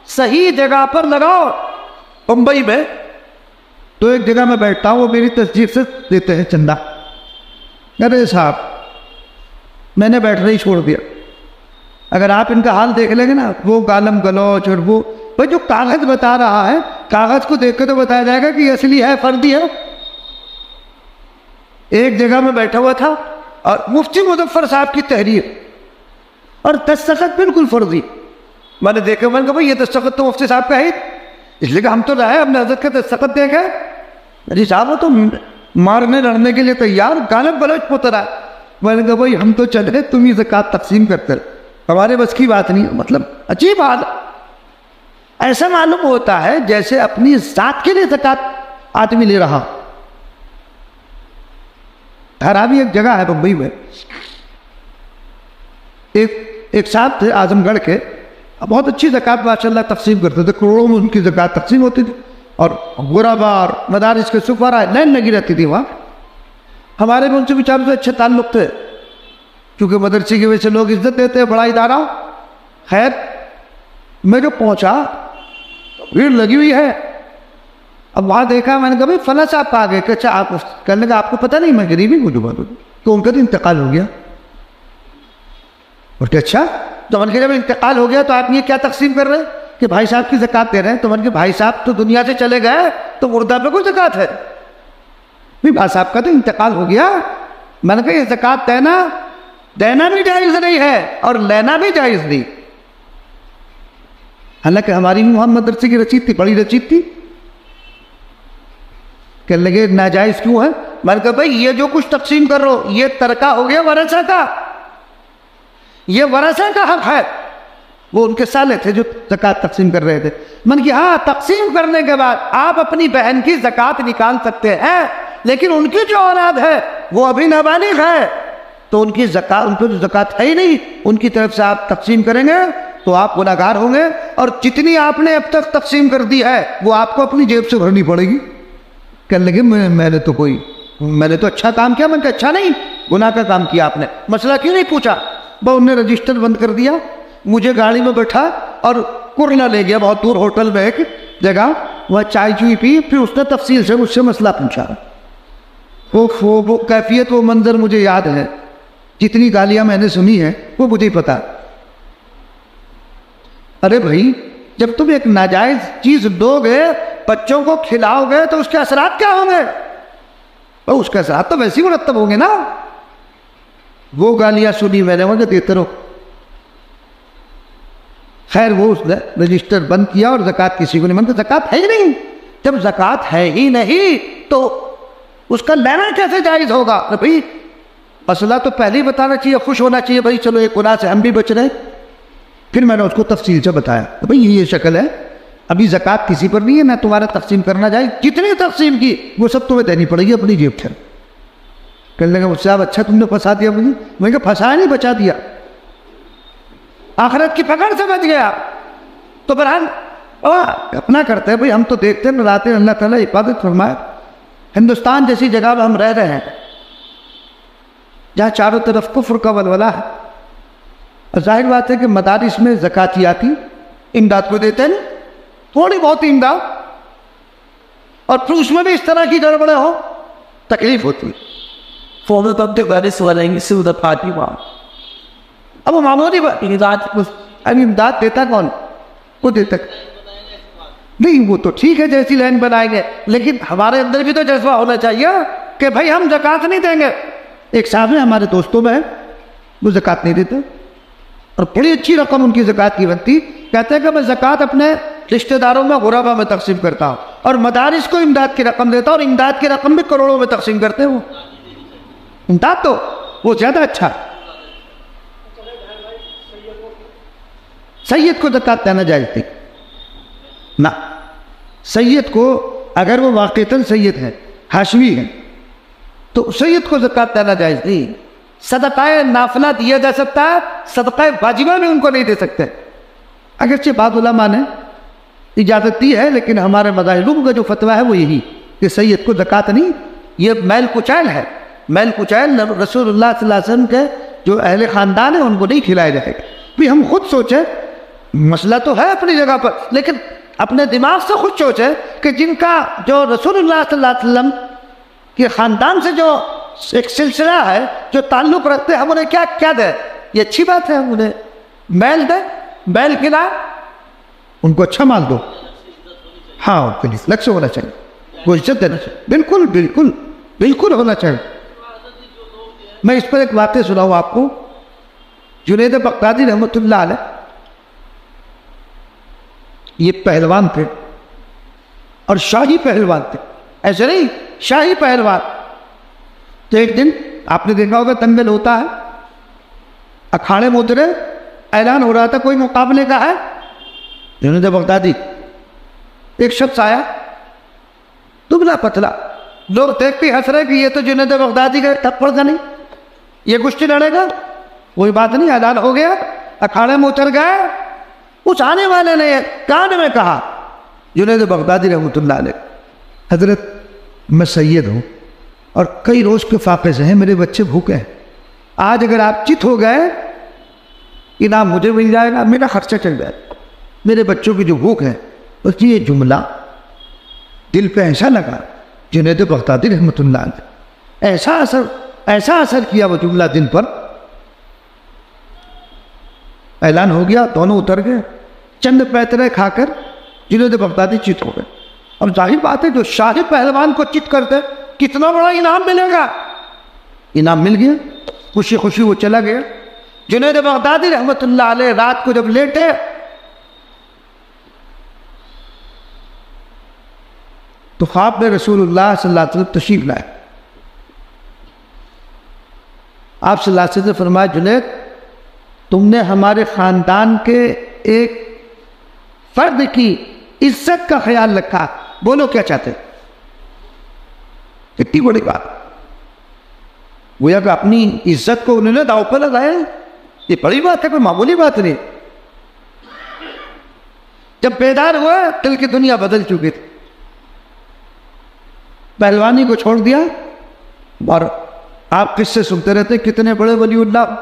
S1: صحیح جگہ پر لگاؤ. ممبئی میں تو ایک جگہ میں بیٹھتا ہوں، وہ میری تصدیق سے دیتے ہیں چندہ. ارے صاحب میں نے بیٹھنا ہی چھوڑ دیا. اگر آپ ان کا حال دیکھ لیں گے نا، وہ گالم گلوچ اور وہ بھائی جو کاغذ بتا رہا ہے، کاغذ کو دیکھ کے تو بتایا جائے گا کہ یہ اصلی ہے فردی ہے. ایک جگہ میں بیٹھا ہوا تھا اور مفتی مظفر صاحب کی تحریر اور دستخط بالکل فرضی. میں نے دیکھا، میں نے کہا بھائی یہ دستخط تو مفتی صاحب کا ہے، اس لیے کہ ہم تو رہے، ہم نے حضرت کا دستخط دیکھا. جی صاحب وہ تو مارنے لڑنے کے لیے تیار، گالم گلوچ پوتا رہا. میں نے کہا بھائی ہم تو چل رہے، تم ہی زکوٰۃ تقسیم کرتے رہے، ہمارے بس کی بات نہیں. مطلب عجیب حال. ایسا معلوم ہوتا ہے جیسے اپنی ذات کے لیے زکوٰۃ آدمی لے رہا. دھراوی ایک جگہ ہے بمبئی میں، ایک صاحب تھے اعظم گڑھ کے، بہت اچھی زکوٰۃ ماشاء اللہ تقسیم کرتے تھے، کروڑوں میں ان کی زکوٰۃ تقسیم ہوتی تھی. اور غربا اور مدارس کے سفراء لائن لگی رہتی تھی وہاں. ہمارے بھی ان سے بیچاروں سے اچھے تعلق تھے، کیونکہ مدرسے کی وجہ سے لوگ عزت دیتے ہیں، بڑا ادارہ. خیر میں جو پہنچا بھیڑ لگی ہوئی ہے. اب وہاں دیکھا، میں نے کہا بھائی فلاں صاحب آ گئے. کہ اچھا آپ کہنے کا آپ کو پتہ نہیں میں غریبی کو ڈوبا دوں، تو ان کا تو انتقال ہو گیا. اور کہ اچھا، تو من کے جب انتقال ہو گیا تو آپ یہ کیا تقسیم کر رہے ہیں کہ بھائی صاحب کی زکوٰۃ دے رہے ہیں؟ تو من کے بھائی صاحب تو دنیا سے چلے گئے، تو مردہ پہ کوئی زکوٰۃ ہے؟ بھائی صاحب کا تو انتقال ہو گیا. میں نے کہا یہ زکوٰۃ دینا بھی جائز نہیں ہے اور لینا بھی جائز نہیں. حالانکہ ہماری بھی محمد مدرسے کی رسید تھی، بڑی رسید تھی. کہنے لگے ناجائز کیوں ہے؟ میں نے کہا بھائی یہ جو کچھ تقسیم کر رہے ہو یہ ترکہ ہو گیا ورثہ کا، یہ ورثہ کا حق ہے. وہ ان کے سالے تھے جو زکوٰۃ تقسیم کر رہے تھے. میں نے کہا ہاں، تقسیم کرنے کے بعد آپ اپنی بہن کی زکوٰۃ نکال سکتے ہیں، لیکن ان کی جو اولاد ہے وہ ابھی نابالغ ہے، تو ان کی زکوٰۃ، ان کو جو زکوٰۃ ہے ہی نہیں، ان کی طرف سے آپ تقسیم کریں گے تو آپ گنہگار ہوں گے. اور جتنی آپ نے اب تک تقسیم کر دی ہے وہ آپ کو اپنی جیب سے بھرنی پڑے گی. کہنے لگے میں نے تو کوئی میں نے تو اچھا کام کیا. میں نے کہا اچھا نہیں, گناہ کا کام کیا آپ نے, مسئلہ کیوں نہیں پوچھا. وہ انہوں نے رجسٹر بند کر دیا, مجھے گاڑی میں بیٹھا اور کرلا لے گیا بہت دور ہوٹل میں ایک جگہ, وہاں چائے چوئی پی, پھر اس نے تفصیل سے مجھ سے مسئلہ پوچھا. وہ کیفیت, وہ منظر مجھے یاد ہے. جتنی گالیاں میں نے سنی ہیں وہ مجھے ہی پتا. ارے بھائی, جب تم ایک ناجائز چیز دو گے, بچوں کو کھلاؤ گے, تو اس کے اثرات کیا ہوں گے؟ اس کے اثرات تو ویسے ہی مرتب ہوں گے نا. وہ گالیاں سنی میں نے, مجھے دیتے رہو. خیر وہ اس نے رجسٹر بند کیا اور زکوٰۃ کسی کو نہیں. مانتے زکوٰۃ ہے ہی نہیں. جب زکوٰۃ ہے ہی نہیں تو اس کا لینا کیسے جائز ہوگا؟ بھائی مسئلہ تو پہلے ہی بتانا چاہیے, خوش ہونا چاہیے بھائی چلو ایک گناہ سے ہم بھی بچ رہے. پھر میں نے اس کو تفصیل سے بتایا بھائی یہ شکل ہے, ابھی زکوٰۃ کسی پر نہیں ہے, نہ تمہارا تقسیم کرنا جائے, جتنی تقسیم کی وہ سب تمہیں دینی پڑے گی اپنی جیب سے. کہنے لگا صاحب اچھا تم نے پھنسا دیا مجھے. میں نے کہا پھنسایا نہیں, بچا دیا, آخرت کی پکڑ سے بچ گیا. تو برحال اپنا کرتے ہیں بھائی, ہم تو دیکھتے ہیں رات اللہ تعالیٰ حفاظت فرمائے. ہندوستان جیسی جگہ میں ہم رہ رہے ہیں جہاں چاروں طرف کفر کا ولولہ ہے, اور ظاہر بات ہے کہ مدارس میں زکاتیاتی امداد کو دیتے ہیں, تھوڑی بہت امداد, اور پھر اس میں بھی اس طرح کی گڑبڑیں ہو, تکلیف ہوتی ہے. اب وہ معمولی امداد دیتا کون؟ وہ دیتا نہیں. وہ تو ٹھیک ہے جیسی لائن بنائیں گے, لیکن ہمارے اندر بھی تو جذبہ ہونا چاہیے کہ بھائی ہم زکوٰۃ نہیں دیں گے. ایک صاحب ہے ہمارے دوستوں میں, وہ زکوٰۃ نہیں دیتے, اور بڑی اچھی رقم ان کی زکوٰۃ کی بنتی. کہتے ہیں کہ میں زکوٰۃ اپنے رشتہ داروں میں غربا میں تقسیم کرتا ہوں, اور مدارس کو امداد کی رقم دیتا ہوں, اور امداد کی رقم بھی کروڑوں میں تقسیم کرتے ہیں. وہ امداد تو وہ زیادہ اچھا. سید کو زکوٰۃ دینا جائز تھی نہ. سید کو اگر وہ واقعتاً سید ہے, ہاشمی ہے, تو سید کو زکوٰۃ دینا جائز نہیں. صدقہ نافلہ دیا جا سکتا ہے, صدقہ واجبہ میں ان کو نہیں دے سکتے. اگرچہ بعض علماء نے اجازت دی ہے, لیکن ہمارے مذاہب کا جو فتویٰ ہے وہ یہی کہ سید کو زکوٰۃ نہیں. یہ میل کچیل ہے, میل کچیل رسول اللہ صلی اللہ علیہ وسلم کے جو اہل خاندان ہیں ان کو نہیں کھلایا جائے گا. بھی ہم خود سوچیں, مسئلہ تو ہے اپنی جگہ پر, لیکن اپنے دماغ سے خود سوچیں کہ جن کا جو رسول اللہ صلی اللہ علیہ وسلم کے خاندان سے جو ایک سلسلہ ہے, جو تعلق رکھتے ہیں, ہم انہیں کیا دیں؟ یہ اچھی بات ہے, ہم انہیں میل دیں, میل کھلائیں, ان کو اچھا مال دو. ہاں ان کے لیے الگ سے ہونا چاہیے, وہ عزت دینا چاہیے. بالکل بالکل بالکل ہونا چاہیے. میں اس پر ایک واقعہ سناؤں آپ کو. جنید بغدادی رحمۃ اللہ علیہ یہ پہلوان تھے, اور شاہی پہلوان تھے, ایسے نہیں شاہی پہلوان. تو ایک دن آپ نے دیکھا ہوگا دنگل ہوتا ہے, اکھاڑے میں اترے, اعلان ہو رہا تھا کوئی مقابلے کا ہے. جنید بغدادی, ایک شخص آیا دبلا پتلا, لوگ دیکھ کے ہنس رہے کہ یہ تو جنید بغدادی کا تھپڑ کا نہیں, یہ کشتی لڑے گا. کوئی بات نہیں, اعلان ہو گیا, اکھاڑے میں اتر گئے. اس آنے والے نے کان میں کہا جنید بغدادی رحمۃ اللہ علیہ, حضرت میں سید ہوں اور کئی روز کے فاقے سے ہیں, میرے بچے بھوکے ہیں, آج اگر آپ چت ہو گئے انعام مجھے مل جائے گا, میرا خرچہ چل جائے گا, میرے بچوں کی جو بھوک ہے. اس یہ جملہ دل پہ ایسا لگا جنید بغدادی رحمۃ اللہ علیہ, ایسا اثر کیا وہ جملہ دل پر. اعلان ہو گیا, دونوں اتر گئے, چند پیترے کھا کر جنید بغدادی چت ہو گئے. اب ظاہر بات ہے جو شاہی پہلوان کو چت کرتے کتنا بڑا انعام ملے گا. انعام مل گیا, خوشی خوشی وہ چلا گیا. جنید بغدادی رحمۃ اللہ علیہ رات کو جب لیٹے تو خواب میں رسول اللہ صلی اللہ علیہ وسلم تشریف لائے. آپ صلی اللہ علیہ وسلم نے فرمایا, جنید تم نے ہمارے خاندان کے ایک فرد کی عزت کا خیال رکھا, بولو کیا چاہتے. اتنی بڑی بات, گویا کہ اپنی عزت کو انہوں نے داؤ پر لگایا. یہ بڑی بات ہے, کوئی معمولی بات نہیں. جب بیدار ہوئے دل کی دنیا بدل چکی تھی, پہلوانی کو چھوڑ دیا, اور آپ کس سے سنتے رہتے ہیں کتنے بڑے ولی اللہ،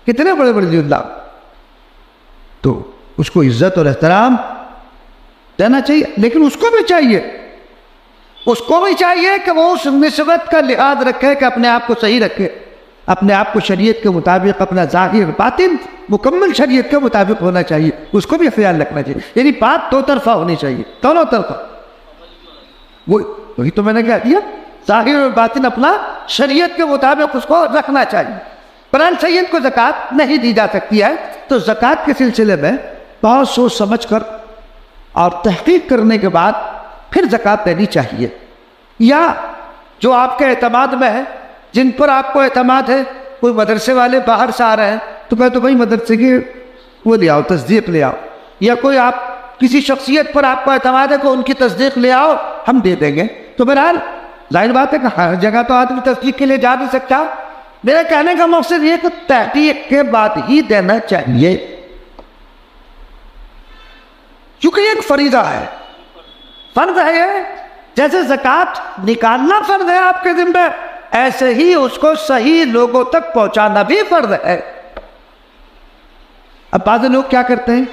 S1: کتنے بڑے ولی اللہ، تو اس کو عزت اور احترام دینا چاہیے. لیکن اس کو بھی چاہیے، اس کو بھی چاہیے کہ وہ اس نسبت کا لحاظ رکھے کہ اپنے آپ کو صحیح رکھے، اپنے آپ کو شریعت کے مطابق، اپنا ظاہر باطن مکمل شریعت کے مطابق ہونا چاہیے، اس کو بھی خیال رکھنا چاہیے. یعنی بات دو طرفہ ہونی چاہیے، دونوں طرفہ. وہی تو میں نے کہا دیا، ظاہر اور باطن اپنا شریعت کے مطابق اس کو رکھنا چاہیے. قرآن سید کو زکوٰۃ نہیں دی جا سکتی ہے تو زکوٰۃ کے سلسلے میں بہت سوچ سمجھ کر اور تحقیق کرنے کے بعد پھر زکوٰۃ دینی چاہیے. یا جو آپ کے اعتماد میں ہے، جن پر آپ کو اعتماد ہے، کوئی مدرسے والے باہر سے آ رہے ہیں تو کہتے تو بھائی مدرسے کی وہ لے آؤ، تصدیق لے آؤ. یا کوئی آپ کسی شخصیت پر آپ کو اعتماد ہے کہ ان کی تصدیق لے آؤ، ہم دے دیں گے. تو بہرحال ظاہر بات ہے کہ ہر جگہ تو آدمی تصدیق کے لیے جا نہیں سکتا. میرے کہنے کا مقصد یہ کہ تحقیق کے بعد ہی دینا چاہیے، کیونکہ یہ ایک فریضہ ہے، فرض ہے. جیسے زکوٰۃ نکالنا فرض ہے آپ کے ذمہ، ایسے ہی اس کو صحیح لوگوں تک پہنچانا بھی فرض ہے. اب بعض لوگ کیا کرتے ہیں،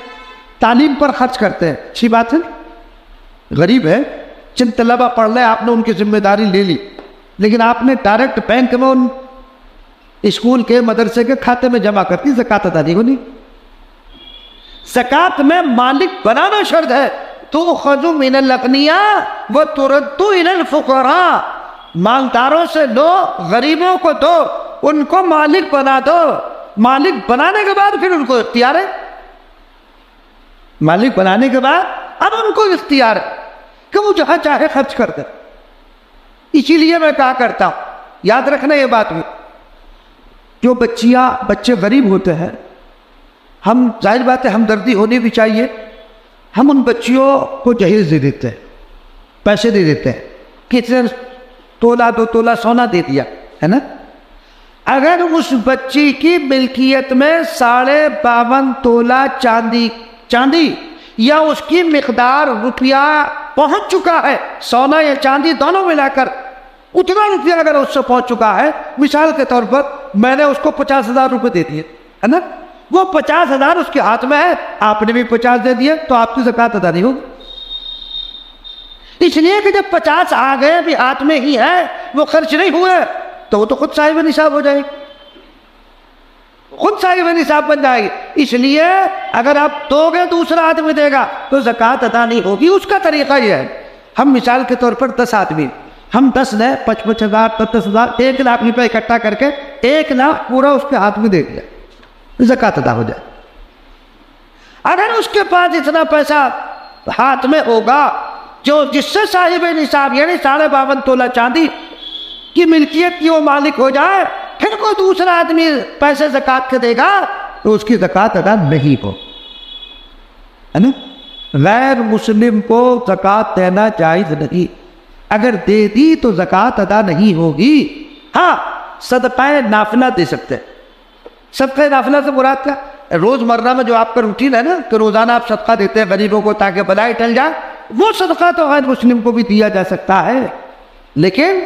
S1: تعلیم پر خرچ کرتے ہیں، اچھی بات ہے، غریب ہے، چند طلبہ پڑھ لے، آپ نے ان کی ذمہ داری لے لی، لیکن آپ نے ڈائریکٹ بینک میں ان اسکول کے مدرسے کے کھاتے میں جمع کرتی، زکوٰۃ ادا نہیں ہونی. زکوٰۃ میں مالک بنانا شرط ہے. تؤخذ من الاغنیاء وترد الى الفقراء، مالداروں سے لو، غریبوں کو دو، ان کو مالک بنا دو. مالک بنانے کے بعد پھر ان کو اختیار ہے، مالک بنانے کے بعد اب ان کو اختیار ہے کہ وہ جہاں چاہے خرچ کر دے. اسی لیے میں کہا کرتا ہوں، یاد رکھنا یہ بات بھی، جو بچے غریب ہوتے ہیں، ہم ظاہر بات ہے ہمدردی ہونی بھی چاہیے، ہم ان بچیوں کو جہیز دے دیتے ہیں، پیسے دے دیتے ہیں، کتنے تولہ 2 تولہ سونا دے دیا ہے نا. اگر اس بچی کی ملکیت میں 52.5 تولہ چاندی یا اس کی مقدار روپیہ پہنچ چکا ہے، سونا یا چاندی دونوں ملا کر اتنا روپیہ اگر اس سے پہنچ چکا ہے، مثال کے طور پر میں نے اس کو 50,000 روپے دے دیے ہے نا، وہ 50,000 اس کے ہاتھ میں ہے، آپ نے بھی 50 دے دیے، تو آپ کی زکوٰۃ ادا نہیں ہوگی. اس لیے کہ جب 50 آ گئے بھی ہاتھ میں ہی ہے، وہ خرچ نہیں ہوئے، تو وہ تو خود صاحب نصاب ہو جائے گی، خود صاحب نصاب بن جائے گی. اس لیے اگر آپ دو گے دوسرا آدمی دے گا تو زکوٰۃ ادا نہیں ہوگی. اس کا طریقہ یہ ہے، ہم مثال کے طور پر 10 آدمی، ہم 10 لیں، 55,000 10,000 1 لاکھ روپے اکٹھا کر کے 1 لاکھ پورا اس کے ہاتھ میں دے دیا، زکوٰۃ ادا ہو جائے. اگر اس کے پاس اتنا پیسہ ہاتھ میں ہوگا جس سے صاحب نصاب یعنی 52.5 تولہ چاندی کی ملکیت کی وہ مالک ہو جائے، پھر کوئی دوسرا آدمی پیسے زکوٰۃ کے دے گا تو اس کی زکوٰۃ ادا نہیں ہو، ہے نا. غیر مسلم کو زکوٰۃ دینا جائز نہیں، اگر دے دی تو زکوٰۃ ادا نہیں ہوگی. ہاں صدقہ نافلہ دے سکتے ہیں. صدقہ نافلہ سے مراد کیا؟ روز مرہ میں جو آپ کا روٹین ہے نا کہ روزانہ آپ صدقہ دیتے ہیں غریبوں کو تاکہ بلائی ٹل جائے، وہ صدقہ تو غیر مسلم کو بھی دیا جا سکتا ہے، لیکن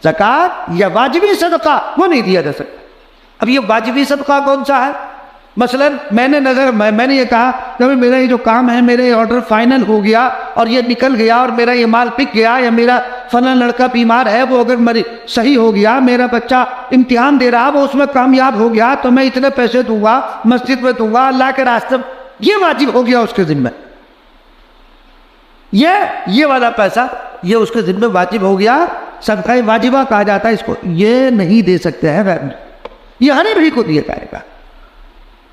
S1: زکوٰۃ یا واجبی صدقہ وہ نہیں دیا جا سکتا. اب یہ واجبی صدقہ کون سا ہے؟ مثلا میں نے یہ کہا کہ میرا یہ جو کام ہے، میرا یہ آرڈر فائنل ہو گیا اور یہ نکل گیا اور میرا یہ مال بک گیا، یا میرا فلاں لڑکا بیمار ہے وہ اگر صحیح ہو گیا، میرا بچہ امتحان دے رہا وہ اس میں کامیاب ہو گیا، تو میں اتنے پیسے دوں گا، مسجد میں دوں گا، اللہ کے راستے میں، یہ واجب ہو گیا اس کے ذمہ. یہ والا پیسہ یہ اس کے ذمہ واجب ہو گیا، صدقہ واجبہ کہا جاتا ہے اس کو. یہ نہیں دے سکتے ہیں غیر، یہ ہر بھی کو دیا جائے گا.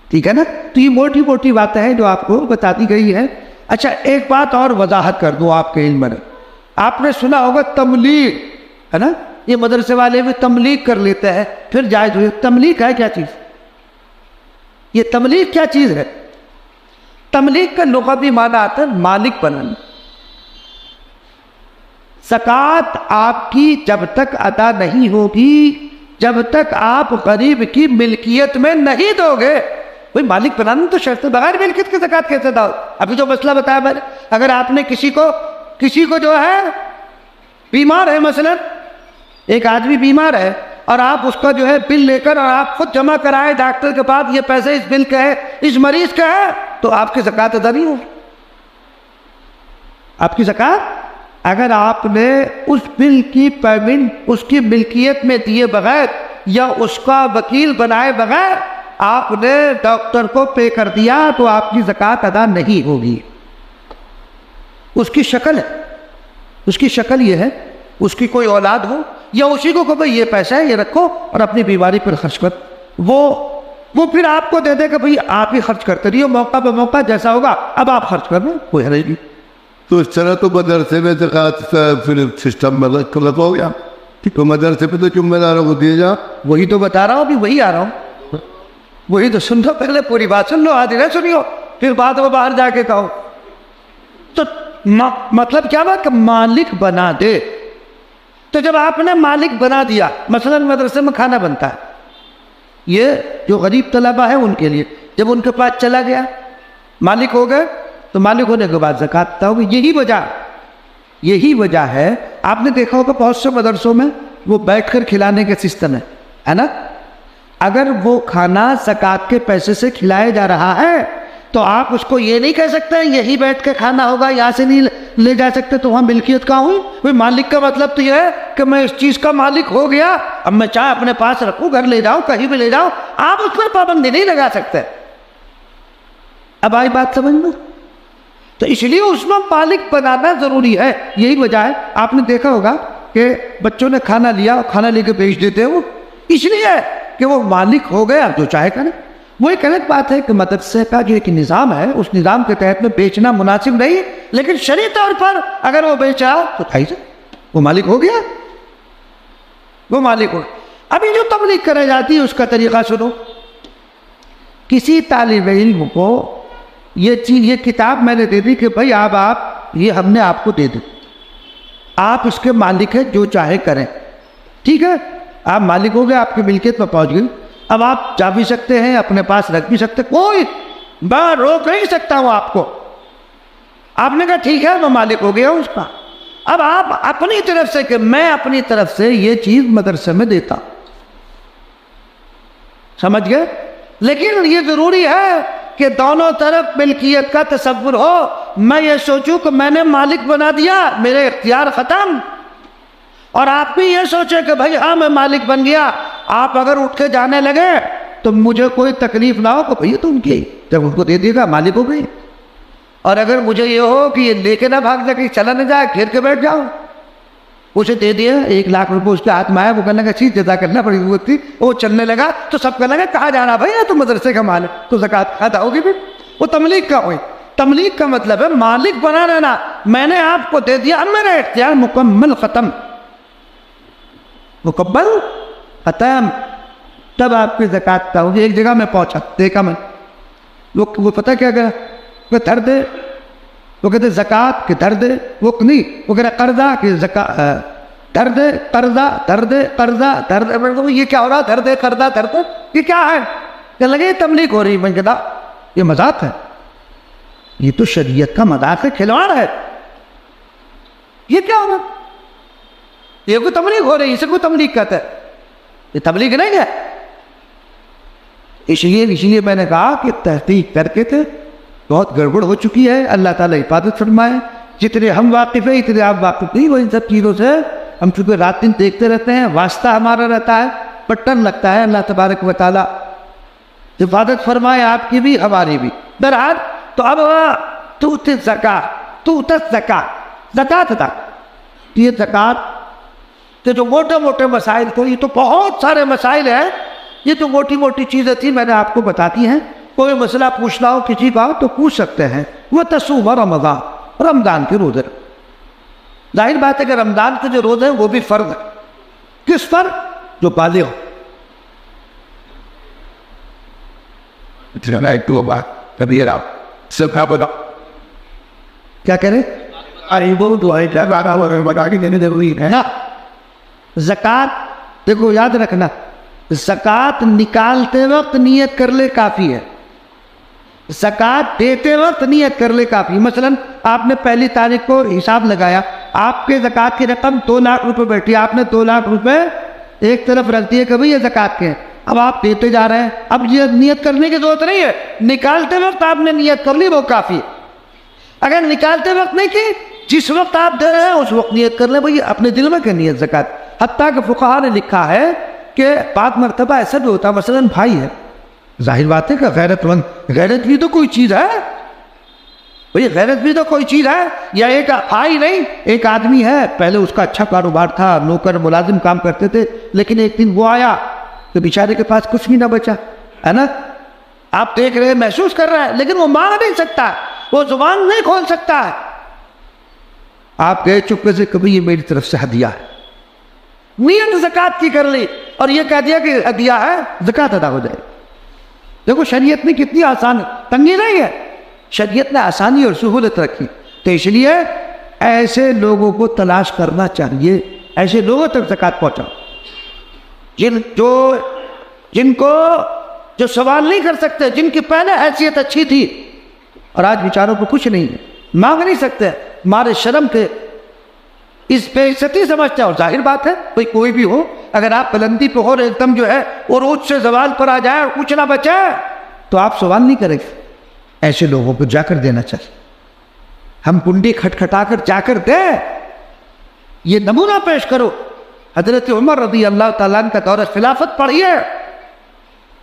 S1: ٹھیک ہے نا. تو یہ موٹی موٹی باتیں ہیں جو آپ کو بتا دی گئی ہے. اچھا ایک بات اور وضاحت کر دوں آپ کے علم میں، آپ نے سنا ہوگا تملیغ ہے نا، یہ مدرسے والے بھی تملیغ کر لیتے ہیں پھر جائز ہوئی. تملیغ ہے کیا چیز؟ یہ تملیغ کیا چیز ہے؟ تملیغ کا لغوی معنی آتا ہے مالک بنانا. زکوٰۃ آپ کی جب تک ادا نہیں ہوگی جب تک آپ غریب کی ملکیت میں نہیں دو گے. بھائی مالک بنانا تو شرط ہے، بغیر ملکیت کی زکوٰۃ کیسے دو؟ ابھی جو مسئلہ بتایا میں نے، اگر آپ نے کسی کو جو ہے بیمار ہے مثلا ایک آدمی بیمار ہے اور آپ اس کا جو ہے بل لے کر اور آپ خود جمع کرائے ڈاکٹر کے پاس، یہ پیسے اس بل کا ہے، اس مریض کا ہے، تو آپ کی زکوٰۃ ادا نہیں ہوگی۔ آپ کی زکوٰۃ، اگر آپ نے اس بل کی پیمنٹ اس کی ملکیت میں دیے بغیر یا اس کا وکیل بنائے بغیر آپ نے ڈاکٹر کو پے کر دیا تو آپ کی زکوٰۃ ادا نہیں ہوگی۔ اس کی شکل ہے، اس کی شکل یہ ہے، اس کی کوئی اولاد ہو یا اسی کو کہ بھئی یہ پیسہ ہے، یہ رکھو اور اپنی بیماری پر خرچ کر، وہ پھر آپ کو دے دے کہ بھئی آپ ہی خرچ کرتے رہیے، موقع بہ موقع جیسا ہوگا اب آپ خرچ کر لیں، کوئی حرج نہیں۔
S2: تو اس طرح تو مدرسے میں زکوٰۃ پھر سسٹم میں غلط ہو گیا، تو مدرسے پہ تو ذمہ داروں کو دیے جا۔
S1: وہی تو بتا رہا ہوں، ابھی وہی آ رہا ہوں، وہی تو سن لو، پہلے پوری بات سن لو، آدھی نہ سنیو پھر بات وہ باہر جا کے کہو۔ تو مطلب کیا بات کہ مالک بنا دے، تو جب آپ نے مالک بنا دیا، مثلا مدرسے میں کھانا بنتا ہے، یہ جو غریب طلبہ ہیں ان کے لیے، جب ان کے پاس چلا گیا مالک ہو گئے تو مالک ہونے کے بعد زکوٰۃ ادا ہوگی۔ یہی وجہ ہے، آپ نے دیکھا ہوگا بہت سے مدرسوں میں وہ بیٹھ کر کھلانے کے سسٹم ہے نا، اگر وہ کھانا زکوٰۃ کے پیسے سے کھلایا جا رہا ہے تو آپ اس کو یہ نہیں کہہ سکتے یہی بیٹھ کے کھانا ہوگا، یہاں سے نہیں لے جا سکتے، تو وہاں ملکیت کا ہوں۔ وہ مالک کا مطلب تو یہ ہے کہ میں اس چیز کا مالک ہو گیا، اب میں چاہے اپنے پاس رکھوں، گھر لے جاؤں، کہیں بھی لے جاؤں، آپ اس پر پابندی نہیں لگا سکتے۔ اب آئی بات سمجھ میں؟ تو اس لیے اس میں مالک بنانا ضروری ہے، یہی وجہ ہے۔ آپ نے دیکھا ہوگا کہ بچوں نے کھانا لیا اور کھانا لے کے بیچ دیتے ہیں، وہ اس لیے کہ وہ مالک ہو گیا، جو چاہے کرے۔ وہ ایک الگ بات ہے کہ مدرسے کا جو ایک نظام ہے اس نظام کے تحت میں بیچنا مناسب نہیں، لیکن شرعی طور پر اگر وہ بیچا تو جائز ہے، وہ مالک ہو گیا، وہ مالک ہو گیا۔ ابھی جو تبلیغ کرائی جاتی ہے اس کا طریقہ سنو۔ کسی طالب علم کو یہ کتاب میں نے دے دی کہ بھائی آپ یہ ہم نے آپ کو دے دی، آپ اس کے مالک ہیں، جو چاہے کریں، ٹھیک ہے، آپ مالک ہو گئے، آپ کی ملکیت میں پہنچ گئی، اب آپ جا بھی سکتے ہیں، اپنے پاس رکھ بھی سکتے، کوئی میں روک نہیں سکتا ہوں آپ کو۔ آپ نے کہا ٹھیک ہے میں مالک ہو گیا ہوں اس کا، اب آپ اپنی طرف سے کہ میں اپنی طرف سے یہ چیز مدرسے میں دیتا ہوں، سمجھ گئے؟ لیکن یہ ضروری ہے کہ دونوں طرف ملکیت کا تصور ہو۔ میں یہ سوچوں کہ میں نے مالک بنا دیا، میرے اختیار ختم، اور آپ بھی یہ سوچیں کہ بھائی ہاں میں مالک بن گیا، آپ اگر اٹھ کے جانے لگے تو مجھے کوئی تکلیف نہ ہو کہ بھئی تو ان کی، جب ان کو دے دیے گا مالک ہو گئی۔ اور اگر مجھے یہ ہو کہ یہ لے کے نہ بھاگ جائے، کہیں چلا نہ جائے، گھیر کے بیٹھ جاؤ، اسے دے دیا 1,00,000 روپے اس کے ہاتھ میں آیا، وہ کہنے لگا چیز جزا کرنا پڑی ضرورت تھی، وہ چلنے لگا تو سب کہنے لگا کہاں جانا بھائی، تو مدرسے کا مال ہے تو زکوٰۃ ادا ہوگی۔ پھر وہ تملیغ کا ہوئی۔ تملیغ کا مطلب ہے مالک بنا رہنا، میں نے آپ کو دے دیا، اب میرا اختیار مکمل ختم، مکمل ختم، تب آپ کی زکوٰۃ کا ہوگی۔ ایک جگہ میں پہنچا، دیکھا میں، وہ پتہ کیا کہا، وہ دھر دے، وہ کہتے زکوٰۃ کہ دھر دے، وہ نہیں، وہ کہہ رہا قرضہ کہ دھر دے، قرضہ دھر دے، قرضہ دھر دے، یہ کیا ہو رہا، دھر دے قرضہ دھر دے، یہ کیا ہے؟ کہنے لگے یہ تملیغ ہو رہی، میں کہتا یہ مذاق ہے، یہ تو شریعت کا مذاق ہے، کھلواڑ ہے، یہ کیا ہو رہا، یہ کوئی تملیغ ہو رہی، اسے کوئی تملیغ کہتا ہے، یہ تبلیغ نہیں ہے۔ اس لیے میں نے کہا کہ تحقیق کر کے تھے بہت گڑبڑ ہو چکی ہے، اللہ تعالیٰ حفاظت فرمائے۔ جتنے ہم واقف ہیں اتنے آپ واقف نہیں ہو ان سب چیزوں سے، ہم چونکہ رات دن دیکھتے رہتے ہیں، واسطہ ہمارا رہتا ہے، بٹن لگتا ہے، اللہ تبارک و تعالیٰ حفاظت فرمائے آپ کی بھی ہماری بھی۔ بہرحال تو اب تو زکوٰۃ تھا، یہ زکوٰۃ کے جو موٹے موٹے مسائل تھے، یہ تو بہت سارے مسائل ہیں، یہ تو موٹی موٹی چیزیں تھیں، میں نے آپ کو بتاتی ہیں۔ کوئی مسئلہ پوچھنا ہو کسی کا تو پوچھ سکتے ہیں۔ وہ تصوم رمضان، رمضان کے روزے، ظاہر بات ہے کہ رمضان کے جو روزے ہیں وہ بھی فرض ہے، کس پر؟ جو بالغ ہو۔ کیا کہہ رہے؟ زکوٰۃ دیکھو یاد رکھنا، زکوٰۃ نکالتے وقت نیت کر لے کافی ہے، زکوٰۃ دیتے وقت نیت کر لے کافی۔ مثلا آپ نے 1 تاریخ کو حساب لگایا آپ کے زکوٰۃ کی رقم 2 لاکھ روپے بیٹھی ہے، آپ نے 2 لاکھ روپے ایک طرف رکھ دیے کہ بھئی یہ زکوٰۃ کے ہیں، اب آپ دیتے جا رہے ہیں، اب یہ نیت کرنے کی ضرورت نہیں ہے، نکالتے وقت آپ نے نیت کر لی وہ کافی ہے۔ اگر نکالتے وقت نہیں کی، جس وقت آپ دے رہے ہیں اس وقت نیت کر لیں بھئی اپنے دل میں کہ نیت زکوٰۃ۔ حتیٰ کہ فقہاء نے لکھا ہے کہ بعض مرتبہ ایسا بھی ہوتا ہے، مثلاً بھائی ہے، ظاہر بات ہے کہ غیرت مند، غیرت بھی تو کوئی چیز ہے بھئی، غیرت بھی تو کوئی چیز ہے، یا ایک بھائی نہیں، ایک آدمی ہے پہلے اس کا اچھا کاروبار تھا، نوکر ملازم کام کرتے تھے، لیکن ایک دن وہ آیا تو بیچارے کے پاس کچھ بھی نہ بچا ہے نا، آپ دیکھ رہے ہیں، محسوس کر رہا ہے، لیکن وہ مانگ نہیں سکتا، وہ زبان نہیں کھول سکتا ہے، آپ گئے چپکے سے کبھی یہ میری طرف سے ہدیہ ہے، نیت زکوٰۃ کی کر لی اور یہ کہہ دیا کہ ہدیہ ہے، زکوٰۃ ادا ہو جائے۔ دیکھو شریعت نے کتنی آسان، تنگی نہیں ہے، شریعت نے آسانی اور سہولت رکھی، تو اس لیے ایسے لوگوں کو تلاش کرنا چاہیے، ایسے لوگوں تک زکوٰۃ پہنچاؤ جن کو جو سوال نہیں کر سکتے، جن کی پہلے حیثیت اچھی تھی اور آج بیچاروں کو کچھ نہیں ہے، مانگ نہیں سکتے، مارے شرم کے اس پہ عزتی سمجھتے ہیں، اور ظاہر بات ہے کوئی بھی ہو، اگر آپ بلندی پہ ہو اور ایک دم جو ہے اور عروج سے زوال پر آ جائے اور کچھ نہ بچے تو آپ سوال نہیں کریں گے، ایسے لوگوں کو جا کر دینا چاہیے، ہم کنڈی کھٹکھٹا کر جا کر دیں، یہ نمونہ پیش کرو۔ حضرت عمر رضی اللہ تعالیٰ عنہ کا دور خلافت پڑھیے،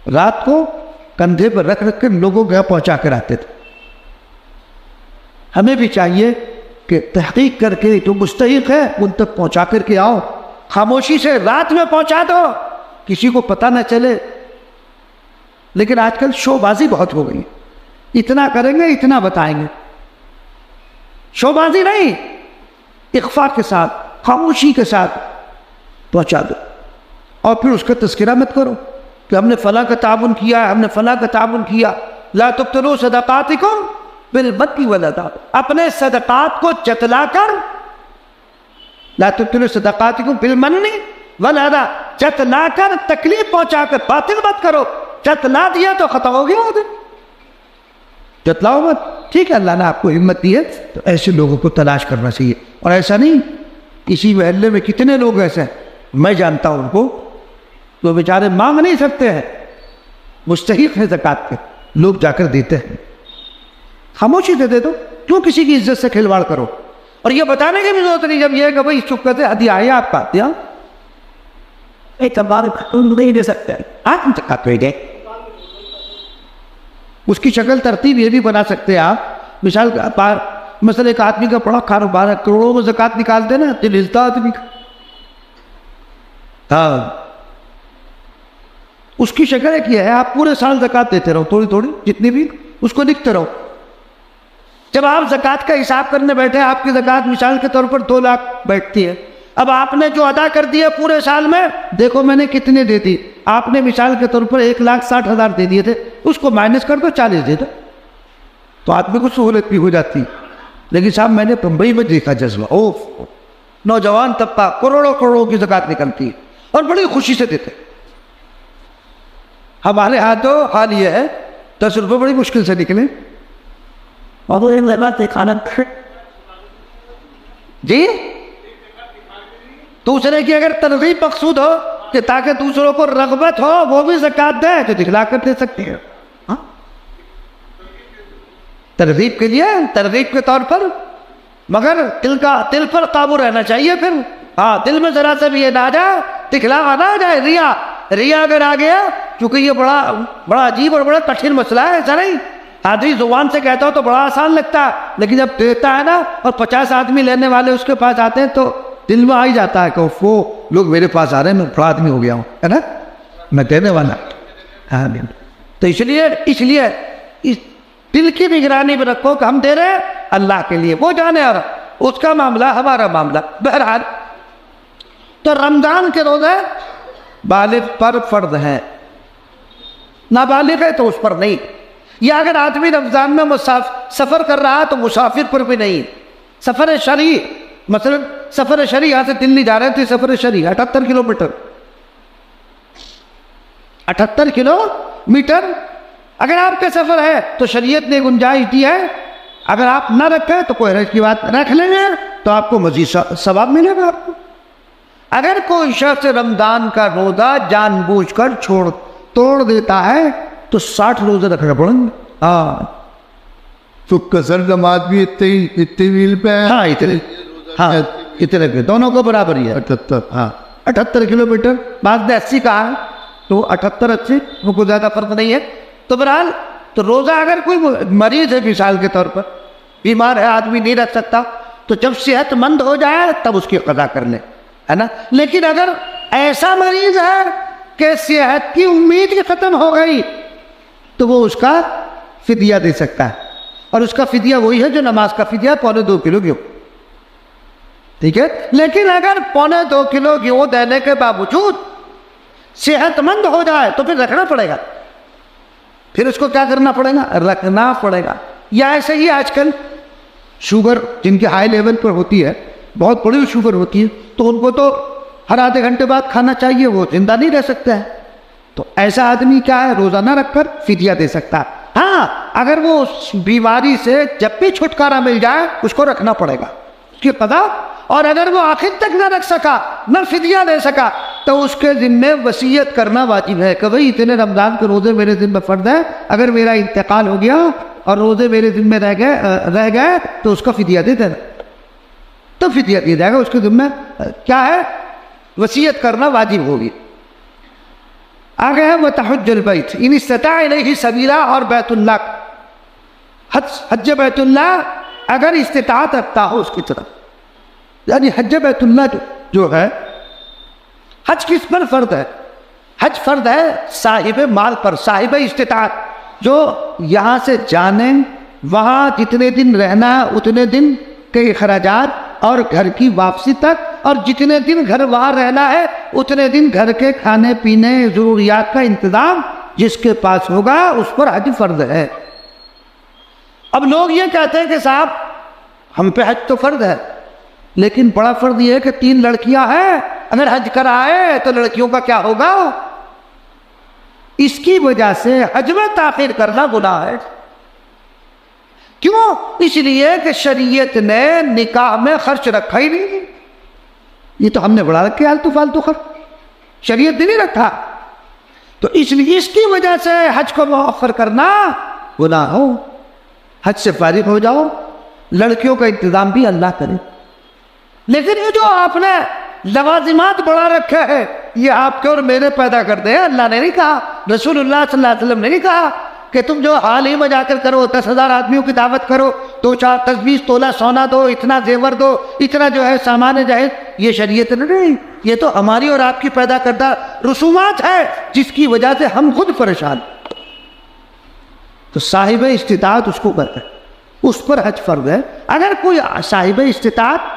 S1: رات کو کندھے پر رکھ کر لوگوں کو پہنچا کر آتے تھے۔ ہمیں بھی چاہیے کہ تحقیق کر کے جو مستحق ہے ان تک پہنچا کر کے آؤ، خاموشی سے رات میں پہنچا دو، کسی کو پتہ نہ چلے۔ لیکن آج کل شو بازی بہت ہو گئی، اتنا کریں گے اتنا بتائیں گے، شو بازی نہیں، اخفاء کے ساتھ خاموشی کے ساتھ پہنچا دو، اور پھر اس کا تذکرہ مت کرو کہ ہم نے فلاں کا تعاون کیا ہے، ہم نے فلاں کا تعاون کیا۔ لا تبطلوا صدقاتکم بالمن والأذى، اپنے صدقات کو جتلا کر، لا تبطلوا صدقاتکم بالمن والأذى، جتلا کر تکلیف پہنچا کر باطل مت کرو، جتلا دیا تو ختم ہو گیا ادھر، جتلاؤ مت، ٹھیک ہے، اللہ نے آپ کو ہمت دی ہے تو ایسے لوگوں کو تلاش کرنا چاہیے، اور ایسا نہیں، اسی محلے میں کتنے لوگ ایسے ہیں، میں جانتا ہوں ان کو، تو بیچارے مانگ نہیں سکتے ہیں، مستحق ہیں زکوٰۃ کے، لوگ جا کر دیتے ہیں، خاموشی سے دے دو، کیوں کسی کی عزت سے کھلواڑ کرو؟ اور یہ بتانے کی بھی ضرورت نہیں، جب یہ ہے کہ بھائی چپ کرتے ہدیہ آیا آپ کا دیا، ایک بار نہیں دے سکتے آپ زکوٰۃ نہیں دے، اس کی شکل ترتیب یہ بھی بنا سکتے ہیں آپ، مثلا ایک آدمی کا بڑا کاروبار ہے، کروڑوں میں زکوٰۃ نکالتے نا، دل ہلتا آدمی کا، ہاں، اس کی شکل ایک یہ ہے، آپ پورے سال زکوٰۃ دیتے رہو، تھوڑی تھوڑی جتنی بھی، اس کو لکھتے رہو، جب آپ زکوٰۃ کا حساب کرنے بیٹھے، آپ کی زکوٰۃ مثال کے طور پر 2 لاکھ بیٹھتی ہے، اب آپ نے جو ادا کر دیا پورے سال میں، دیکھو میں نے کتنے دے دی، آپ نے مثال کے طور پر 1,60,000 دے دیے تھے، اس کو مائنس کر دو 40 دے دو، تو آدمی کو سہولت بھی ہو جاتی۔ لیکن صاحب میں نے بمبئی میں دیکھا جذبہ، نوجوان طبقہ کروڑوں کروڑوں کی زکوٰۃ نکلتی ہے اور بڑی خوشی سے دیتے، ہمارے ہاں تو حال یہ ہے 10 روپے بڑی مشکل سے نکلے، اور وہ کھانا جی دوسرے کی اگر ترغیب مقصود ہو کہ تاکہ دوسروں کو رغبت ہو وہ بھی زکوٰۃ دے تو دکھلا کر دے سکتے ہیں، ہاں، ترغیب کے لیے، ترغیب کے طور پر، مگر دل پر قابو رہنا چاہیے پھر، ہاں، دل میں ذرا سا بھی یہ نہ آ جائے، دکھلاوا نہ آ جائے، ریا اگر آ گیا، کیونکہ یہ بڑا عجیب اور بڑا کٹھن مسئلہ ہے، ایسا نہیں، آدمی زبان سے کہتا ہو تو بڑا آسان لگتا ہے، لیکن جب دیتا ہے نا اور 50 آدمی لینے والے اس کے پاس آتے ہیں تو دل میں آ ہی جاتا ہے کہ وہ لوگ میرے پاس آ رہے ہیں، میں بڑا آدمی ہو گیا ہوں، ہے نا، میں دینے والا، ہاں، تو اس لیے اس دل کی نگرانی میں رکھو کہ ہم دے رہے ہیں اللہ کے لیے، وہ جانے اور اس کا معاملہ ہمارا معاملہ۔ بہرحال تو رمضان کے روزے بالغ پر فرض ہے، نابالغ ہے تو اس پر نہیں، یا اگر آدمی رمضان میں سفر کر رہا ہے تو مسافر پر بھی نہیں، سفر شرعی، مثلا سفر شرعی یہاں سے دلی جا رہے تھے، سفر شرعی 78 کلومیٹر، 78 کلومیٹر اگر آپ کا سفر ہے تو شریعت نے گنجائش دی ہے اگر آپ نہ رکھیں تو کوئی حرج کی بات، رکھ لیں گے تو آپ کو مزید ثواب ملے گا آپ کو۔ اگر کوئی شخص رمضان کا روزہ جان بوجھ کر توڑ دیتا ہے تو 60 روزے رکھنا پڑیں گے۔ ہاں
S2: تو کثر نماز بھی اتنی میل پہ ہے؟
S1: ہاں اتنے پہ دونوں کو برابر ہی ہے۔
S2: 78
S1: ہاں 78 کلومیٹر، بعض نے 80 کہا ہے تو 78 80 وہ کوئی زیادہ فرق نہیں ہے۔ تو بہرحال تو روزہ اگر کوئی مریض ہے مثال کے طور پر، بیمار ہے آدمی نہیں رکھ سکتا، تو جب صحت مند ہو جائے تب اس کی قضا کر لے، ہے نا۔ لیکن اگر ایسا مریض ہے کہ صحت کی امید ہی ختم ہو گئی تو وہ اس کا فدیہ دے سکتا ہے، اور اس کا فدیہ وہی ہے جو نماز کا فدیہ 2.25 کلو گیہوں، ٹھیک ہے۔ لیکن اگر 2.25 کلو گیہوں دینے کے باوجود صحت مند ہو جائے تو پھر رکھنا پڑے گا، پھر اس کو کیا کرنا پڑے گا؟ رکھنا پڑے گا۔ یا ایسے ہی آج کل شوگر جن کے ہائی لیول پر ہوتی ہے، بہت بڑی شوگر ہوتی ہے، تو ان کو تو ہر آدھے گھنٹے بعد کھانا چاہیے، وہ زندہ نہیں رہ سکتا ہے، تو ایسا آدمی کیا ہے روزہ نہ رکھ کر فدیہ دے سکتا ہے۔ ہاں اگر وہ اس بیماری سے جب بھی چھٹکارا مل جائے اس کو رکھنا پڑے گا اس کی قضا، اور اگر وہ آخر تک نہ رکھ سکا، نہ فدیہ دے سکا، تو اس کے ذمے وصیت کرنا واجب ہے کہ بھئی اتنے رمضان کے روزے میرے ذمے فرض ہے، اگر میرا انتقال ہو گیا اور روزے میرے ذمے رہ گئے تو اس کا فدیہ دے دینا، تو فدیہ دیا جائے گا، اس کے ذمے کیا ہے؟ وصیت کرنا واجب ہوگی۔ آگے ہے وتحج البیت ان استطاع الیہ سبیلا، اور بیت اللہ حج بیت اللہ اگر استطاعت رکھتا ہو اس کی طرف، یعنی حج بیت اللہ جو ہے، حج کس پر فرض ہے؟ حج فرض ہے صاحب مال پر، صاحب استطاعت، جو یہاں سے جانے، وہاں جتنے دن رہنا اتنے دن کے اخراجات اور گھر کی واپسی تک، اور جتنے دن گھر وہاں رہنا ہے اتنے دن گھر کے کھانے پینے ضروریات کا انتظام جس کے پاس ہوگا اس پر حج فرض ہے۔ اب لوگ یہ کہتے ہیں کہ صاحب ہم پہ حج تو فرض ہے، لیکن بڑا فرض یہ ہے کہ 3 لڑکیاں ہیں، اگر حج کرائے تو لڑکیوں کا کیا ہوگا؟ اس کی وجہ سے حج میں تاخیر کرنا گناہ ہے۔ کیوں؟ اس لیے کہ شریعت نے نکاح میں خرچ رکھا ہی نہیں، یہ تو ہم نے بڑھا رکھے آلتو فالتو خرچ، شریعت نے نہیں رکھا، تو اس لیے اس کی وجہ سے حج کو مؤخر کرنا گناہ ہو۔ حج سے فارغ ہو جاؤ، لڑکیوں کا انتظام بھی اللہ کرے۔ لیکن یہ جو آپ نے لوازمات بڑھا رکھے ہیں یہ آپ کے اور میرے پیدا کرتے ہیں، اللہ نے نہیں کہا، رسول اللہ صلی اللہ علیہ وسلم نے نہیں کہا کہ تم جو حال ہی میں جا کر کرو 10,000 آدمیوں کی دعوت کرو، 2-4 10-20 تولہ سونا دو، اتنا زیور دو، اتنا جو ہے سامان جائز، یہ شریعت نہیں، یہ تو ہماری اور آپ کی پیدا کردہ رسومات ہے جس کی وجہ سے ہم خود پریشان۔ تو صاحب استطاعت اس کو کرے، اس پر حج فرض ہے۔ اگر کوئی صاحب استطاعت،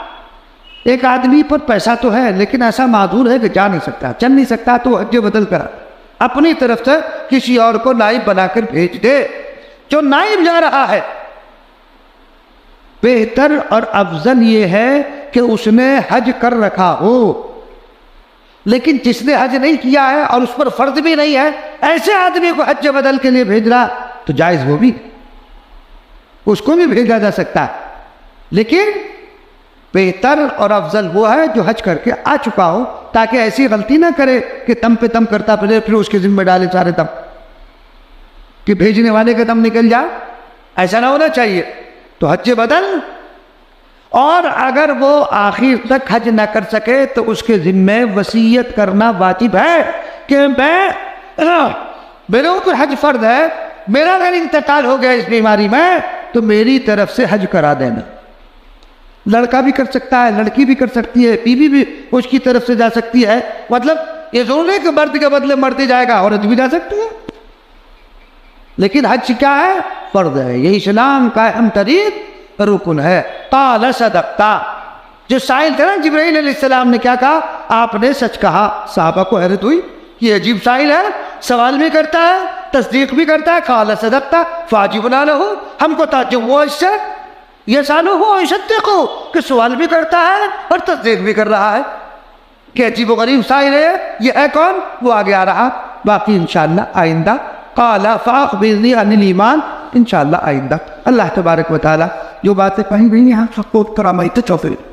S1: ایک آدمی پر پیسہ تو ہے لیکن ایسا معذور ہے کہ جا نہیں سکتا، چل نہیں سکتا، تو حج بدل کرا، اپنی طرف سے کسی اور کو نائب بنا کر بھیج دے۔ جو نائب جا رہا ہے بہتر اور افضل یہ ہے کہ اس نے حج کر رکھا ہو، لیکن جس نے حج نہیں کیا ہے اور اس پر فرض بھی نہیں ہے، ایسے آدمی کو حج بدل کے لیے بھیج رہا تو جائز، وہ بھی اس کو بھی بھیجا جا سکتا ہے، لیکن بہتر اور افضل وہ ہے جو حج کر کے آ چکا ہو، تاکہ ایسی غلطی نہ کرے کہ تم پہ تم کرتا پھرے، پھر اس کے ذمہ ڈالے سارے تم، کہ بھیجنے والے کا دم نکل جائے، ایسا نہ ہونا چاہیے۔ تو حج بدل، اور اگر وہ آخر تک حج نہ کر سکے تو اس کے ذمے وصیت کرنا واجب ہے کہ میرے اوپر حج فرض ہے، میرا اگر انتقال ہو گیا اس بیماری میں تو میری طرف سے حج کرا دینا۔ لڑکا بھی کر سکتا ہے، لڑکی بھی کر سکتی ہے، بیوی بھی اس کی طرف سے جا سکتی ہے، مطلب یہ ضرور نہیں کہ مرد کے بدلے مرد جائے گا، عورت بھی جا سکتی ہے، لیکن حج کیا ہے؟ فرض ہے، یہ اسلام کا اہم ترین رکن ہے۔ قال صدقتا، جو سائل تھے نا جبرائیل علیہ السلام نے کیا کہا؟ آپ نے سچ کہا۔ صحابہ کو حیرت ہوئی، یہ عجیب سائل ہے، سوال بھی کرتا ہے تصدیق بھی کرتا ہے۔ قال صدقتا فواجبنا لہ، ہم کو تعجب ہوا اس سے، یہ سالو ہو یصدقو، کہ سوال بھی کرتا ہے اور تصدیق بھی کر رہا ہے، کہ عجیب و غریب سائل ہے، یہ ہے کون؟ وہ آگے آ رہا، باقی انشاءاللہ آئندہ۔ قال فاخبرنی عن الایمان، انشاءاللہ آئندہ اللہ تبارک و تعالیٰ جو باتیں کہیں گئی ہیں ہم سب کو کرامت توفیق